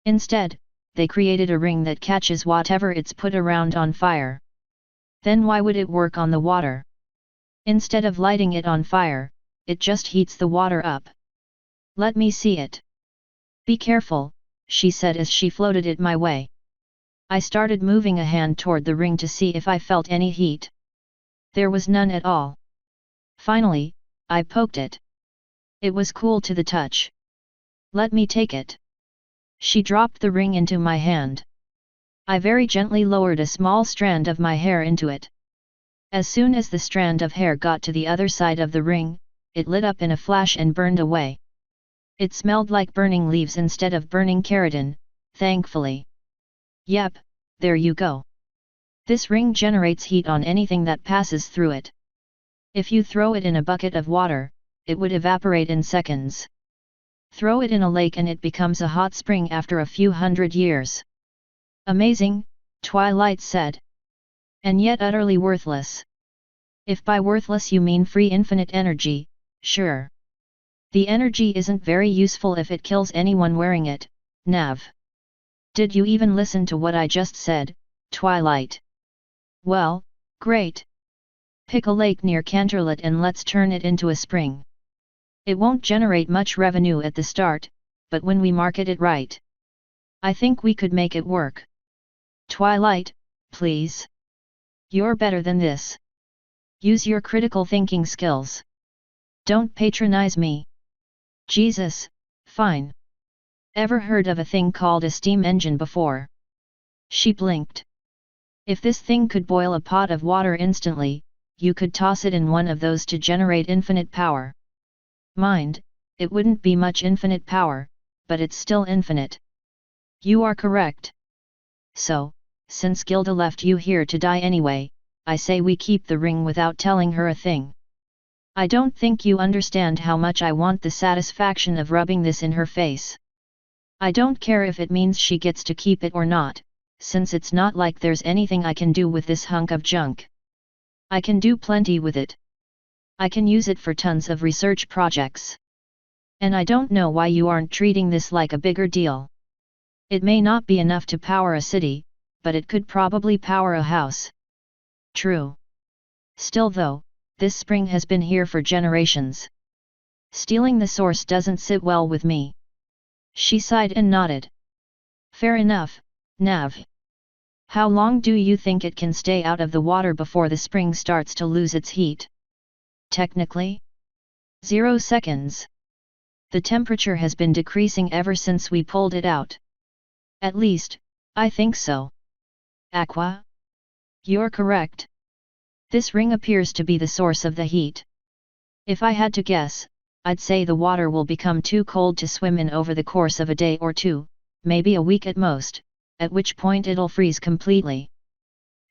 Instead, they created a ring that catches whatever it's put around on fire. Then why would it work on the water? Instead of lighting it on fire, it just heats the water up. Let me see it. Be careful, she said as she floated it my way. I started moving a hand toward the ring to see if I felt any heat. There was none at all. Finally, I poked it. It was cool to the touch. Let me take it. She dropped the ring into my hand. I very gently lowered a small strand of my hair into it. As soon as the strand of hair got to the other side of the ring, it lit up in a flash and burned away. It smelled like burning leaves instead of burning keratin, thankfully. Yep, there you go. This ring generates heat on anything that passes through it. If you throw it in a bucket of water, it would evaporate in seconds. Throw it in a lake and it becomes a hot spring after a few hundred years. Amazing, Twilight said. And yet utterly worthless. If by worthless you mean free infinite energy, sure. The energy isn't very useful if it kills anyone wearing it, Nav. Did you even listen to what I just said, Twilight? Well, great. Pick a lake near Canterlot and let's turn it into a spring. It won't generate much revenue at the start, but when we market it right, I think we could make it work. Twilight, please. You're better than this. Use your critical thinking skills. Don't patronize me. Jesus, fine. Ever heard of a thing called a steam engine before? She blinked. If this thing could boil a pot of water instantly, you could toss it in one of those to generate infinite power. Mind, it wouldn't be much infinite power, but it's still infinite. You are correct. So, since Gilda left you here to die anyway, I say we keep the ring without telling her a thing. I don't think you understand how much I want the satisfaction of rubbing this in her face. I don't care if it means she gets to keep it or not, since it's not like there's anything I can do with this hunk of junk. I can do plenty with it. I can use it for tons of research projects. And I don't know why you aren't treating this like a bigger deal. It may not be enough to power a city, but it could probably power a house. True. Still though, this spring has been here for generations. Stealing the source doesn't sit well with me. She sighed and nodded. Fair enough, Nav. How long do you think it can stay out of the water before the spring starts to lose its heat? Technically? 0 seconds. The temperature has been decreasing ever since we pulled it out. At least, I think so. Aqua? You're correct. This ring appears to be the source of the heat. If I had to guess, I'd say the water will become too cold to swim in over the course of a day or two, maybe a week at most, at which point it'll freeze completely.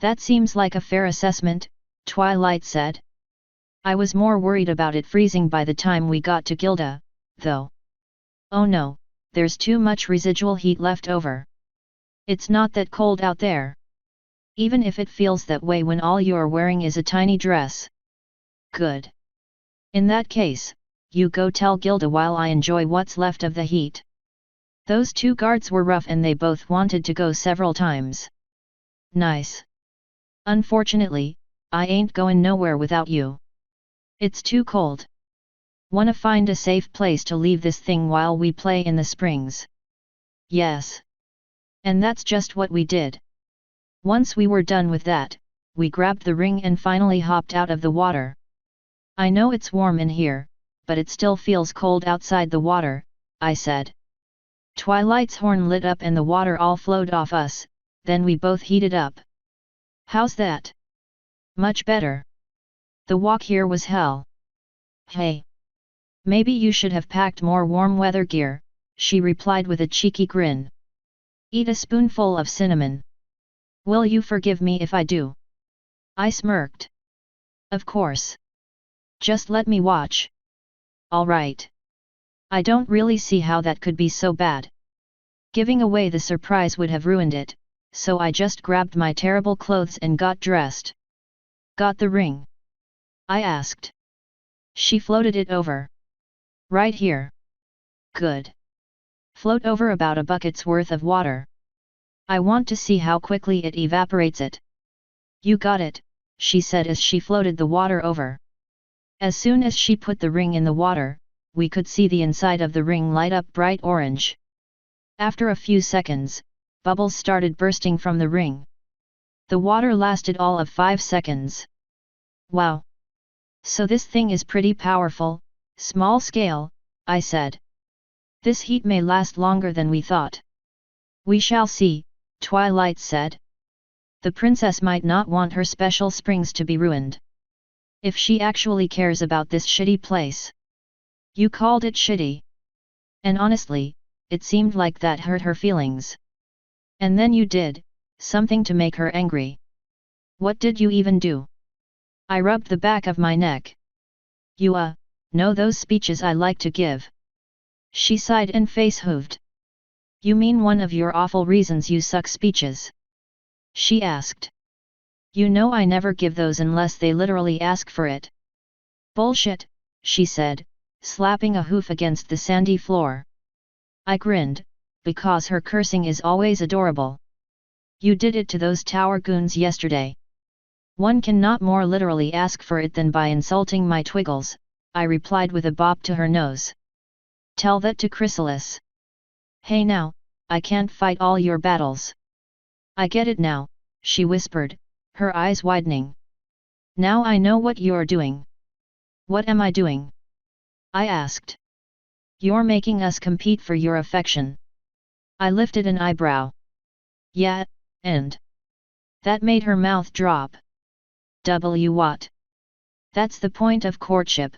That seems like a fair assessment, Twilight said. I was more worried about it freezing by the time we got to Gilda, though. Oh no, there's too much residual heat left over. It's not that cold out there. Even if it feels that way when all you're wearing is a tiny dress. Good. In that case, you go tell Gilda while I enjoy what's left of the heat. Those two guards were rough and they both wanted to go several times. Nice. Unfortunately, I ain't going nowhere without you. It's too cold. Wanna find a safe place to leave this thing while we play in the springs? Yes. And that's just what we did. Once we were done with that, we grabbed the ring and finally hopped out of the water. I know it's warm in here, but it still feels cold outside the water, I said. Twilight's horn lit up and the water all flowed off us, then we both heated up. How's that? Much better. The walk here was hell. Hey. Maybe you should have packed more warm weather gear, she replied with a cheeky grin. Eat a spoonful of cinnamon. Will you forgive me if I do? I smirked. Of course. Just let me watch. All right. I don't really see how that could be so bad. Giving away the surprise would have ruined it, so I just grabbed my terrible clothes and got dressed. Got the ring? I asked. She floated it over. Right here. Good. Float over about a bucket's worth of water. I want to see how quickly it evaporates it. You got it, she said as she floated the water over. As soon as she put the ring in the water, we could see the inside of the ring light up bright orange. After a few seconds, bubbles started bursting from the ring. The water lasted all of 5 seconds. Wow! So this thing is pretty powerful, small scale, I said. This heat may last longer than we thought. We shall see, Twilight said. The princess might not want her special springs to be ruined. If she actually cares about this shitty place. You called it shitty. And honestly, it seemed like that hurt her feelings. And then you did something to make her angry. What did you even do? I rubbed the back of my neck. You know those speeches I like to give. She sighed and face-hooved. You mean one of your awful reasons you suck speeches? She asked. You know I never give those unless they literally ask for it. Bullshit, she said, slapping a hoof against the sandy floor. I grinned, because her cursing is always adorable. You did it to those tower goons yesterday. One cannot more literally ask for it than by insulting my twiggles, I replied with a bop to her nose. Tell that to Chrysalis. Hey now, I can't fight all your battles. I get it now, she whispered, her eyes widening. Now I know what you're doing. What am I doing? I asked. You're making us compete for your affection. I lifted an eyebrow. Yeah, and? That made her mouth drop. What? That's the point of courtship.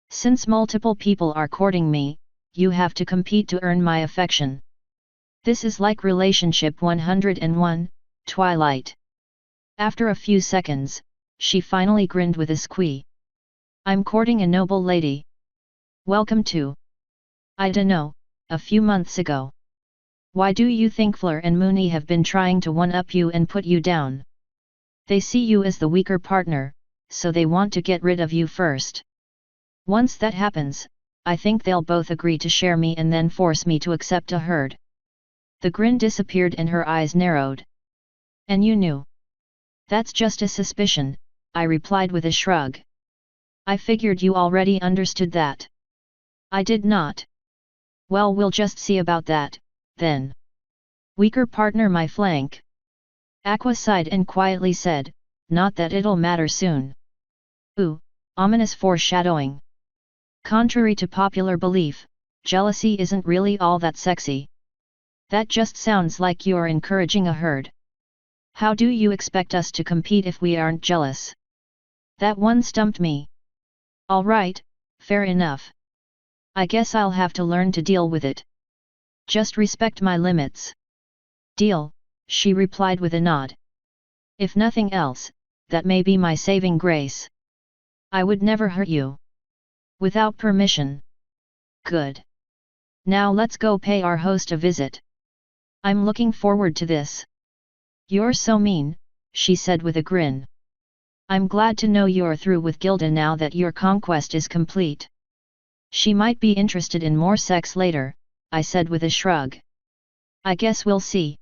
Since multiple people are courting me, you have to compete to earn my affection. This is like relationship 101, Twilight. After a few seconds, she finally grinned with a squee. I'm courting a noble lady. Welcome to. I dunno, a few months ago. Why do you think Fleur and Mooney have been trying to one-up you and put you down? They see you as the weaker partner, so they want to get rid of you first. Once that happens, I think they'll both agree to share me and then force me to accept a herd. The grin disappeared and her eyes narrowed. And you knew? That's just a suspicion, I replied with a shrug. I figured you already understood that. I did not. Well, we'll just see about that, then. Weaker partner my flank. Aqua sighed and quietly said, not that it'll matter soon. Ooh, ominous foreshadowing. Contrary to popular belief, jealousy isn't really all that sexy. That just sounds like you're encouraging a herd. How do you expect us to compete if we aren't jealous? That one stumped me. Alright, fair enough. I guess I'll have to learn to deal with it. Just respect my limits. Deal, she replied with a nod. If nothing else, that may be my saving grace. I would never hurt you. Without permission. Good. Now let's go pay our host a visit. I'm looking forward to this. You're so mean, she said with a grin. I'm glad to know you're through with Gilda now that your conquest is complete. She might be interested in more sex later, I said with a shrug. I guess we'll see.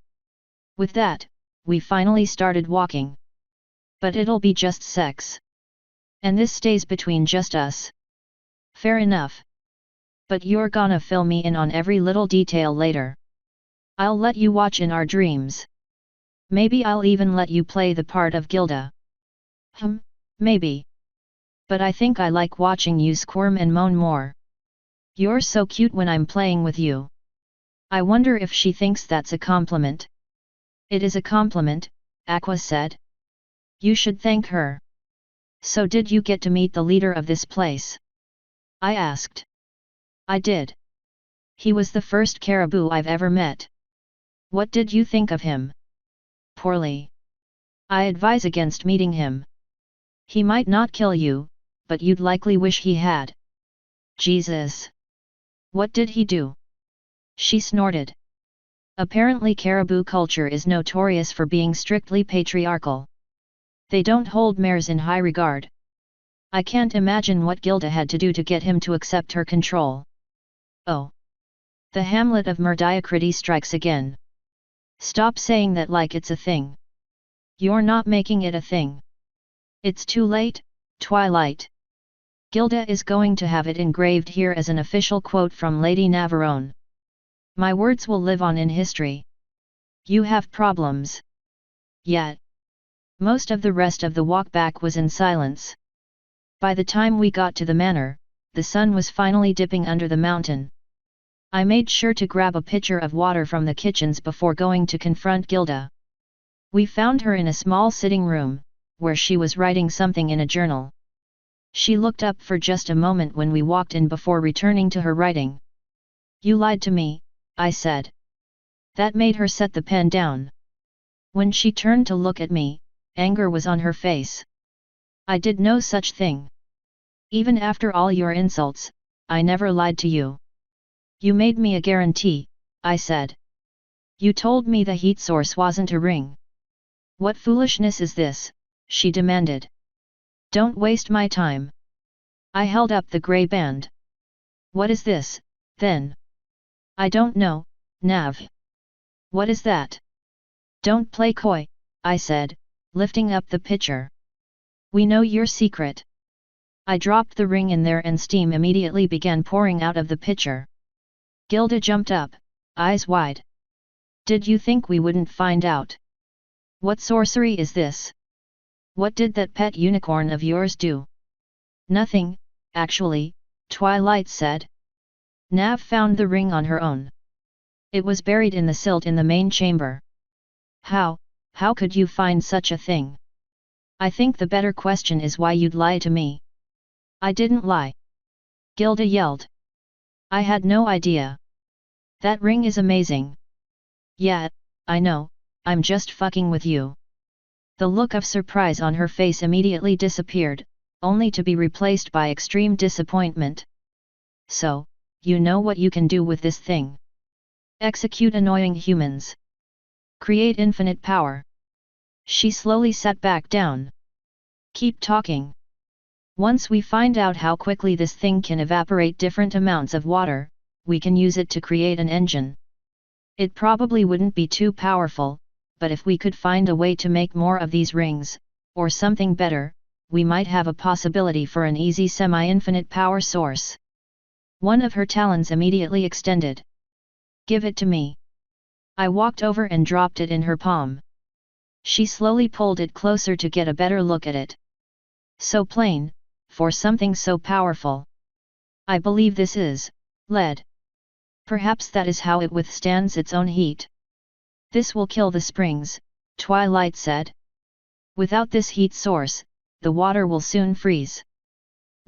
With that, we finally started walking. But it'll be just sex. And this stays between just us. Fair enough. But you're gonna fill me in on every little detail later. I'll let you watch in our dreams. Maybe I'll even let you play the part of Gilda. Maybe. But I think I like watching you squirm and moan more. You're so cute when I'm playing with you. I wonder if she thinks that's a compliment. It is a compliment, Aqua said. You should thank her. So did you get to meet the leader of this place? I asked. I did. He was the first caribou I've ever met. What did you think of him? Poorly. I advise against meeting him. He might not kill you, but you'd likely wish he had. Jesus. What did he do? She snorted. Apparently caribou culture is notorious for being strictly patriarchal. They don't hold mares in high regard. I can't imagine what Gilda had to do to get him to accept her control. Oh. The Hamlet of Mehdiocrity strikes again. Stop saying that like it's a thing. You're not making it a thing. It's too late, Twilight. Gilda is going to have it engraved here as an official quote from Lady Navarone. My words will live on in history. You have problems. Yet. Most of the rest of the walk back was in silence. By the time we got to the manor, the sun was finally dipping under the mountain. I made sure to grab a pitcher of water from the kitchens before going to confront Gilda. We found her in a small sitting room, where she was writing something in a journal. She looked up for just a moment when we walked in before returning to her writing. You lied to me, I said. That made her set the pen down. When she turned to look at me, anger was on her face. I did no such thing. Even after all your insults, I never lied to you. You made me a guarantee, I said. You told me the heat source wasn't a ring. What foolishness is this? She demanded. Don't waste my time. I held up the grey band. What is this, then? I don't know, Nav. What is that? Don't play coy, I said, lifting up the pitcher. We know your secret. I dropped the ring in there and steam immediately began pouring out of the pitcher. Gilda jumped up, eyes wide. Did you think we wouldn't find out? What sorcery is this? What did that pet unicorn of yours do? Nothing, actually, Twilight said. Nav found the ring on her own. It was buried in the silt in the main chamber. How could you find such a thing? I think the better question is why you'd lie to me. I didn't lie. Gilda yelled. I had no idea. That ring is amazing. Yeah, I know, I'm just fucking with you. The look of surprise on her face immediately disappeared, only to be replaced by extreme disappointment. So, you know what you can do with this thing. Execute annoying humans. Create infinite power. She slowly sat back down. Keep talking. Once we find out how quickly this thing can evaporate different amounts of water, we can use it to create an engine. It probably wouldn't be too powerful, but if we could find a way to make more of these rings, or something better, we might have a possibility for an easy semi-infinite power source. One of her talons immediately extended. Give it to me. I walked over and dropped it in her palm. She slowly pulled it closer to get a better look at it. So plain, for something so powerful. I believe this is lead. Perhaps that is how it withstands its own heat. This will kill the springs, Twilight said. Without this heat source, the water will soon freeze.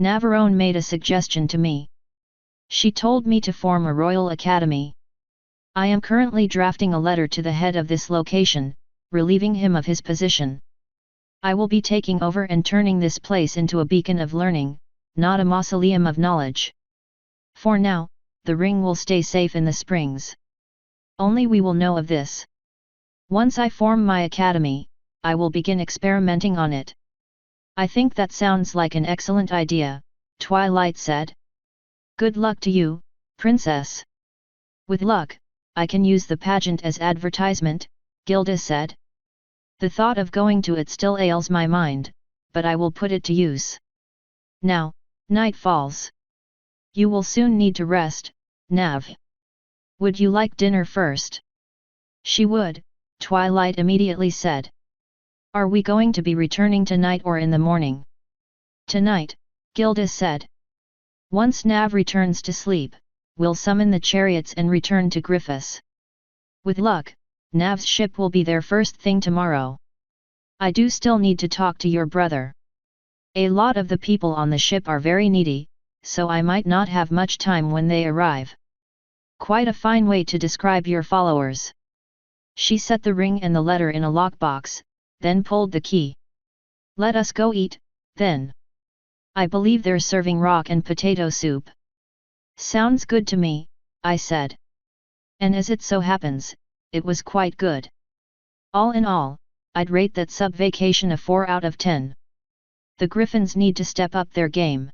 Navarone made a suggestion to me. She told me to form a royal academy. I am currently drafting a letter to the head of this location, relieving him of his position. I will be taking over and turning this place into a beacon of learning, not a mausoleum of knowledge. For now, the ring will stay safe in the springs. Only we will know of this. Once I form my academy, I will begin experimenting on it. I think that sounds like an excellent idea, Twilight said. Good luck to you, Princess. With luck, I can use the pageant as advertisement, Gilda said. The thought of going to it still ails my mind, but I will put it to use. Now, night falls. You will soon need to rest, Nav. Would you like dinner first? She would, Twilight immediately said. Are we going to be returning tonight or in the morning? Tonight, Gilda said. Once Nav returns to sleep, we'll summon the chariots and return to Griffiths. With luck, Nav's ship will be there first thing tomorrow. I do still need to talk to your brother. A lot of the people on the ship are very needy, so I might not have much time when they arrive. Quite a fine way to describe your followers. She set the ring and the letter in a lockbox, then pulled the key. Let us go eat, then. I believe they're serving rock and potato soup. Sounds good to me, I said. And as it so happens, it was quite good. All in all, I'd rate that sub-vacation a 4 out of 10. The Griffins need to step up their game.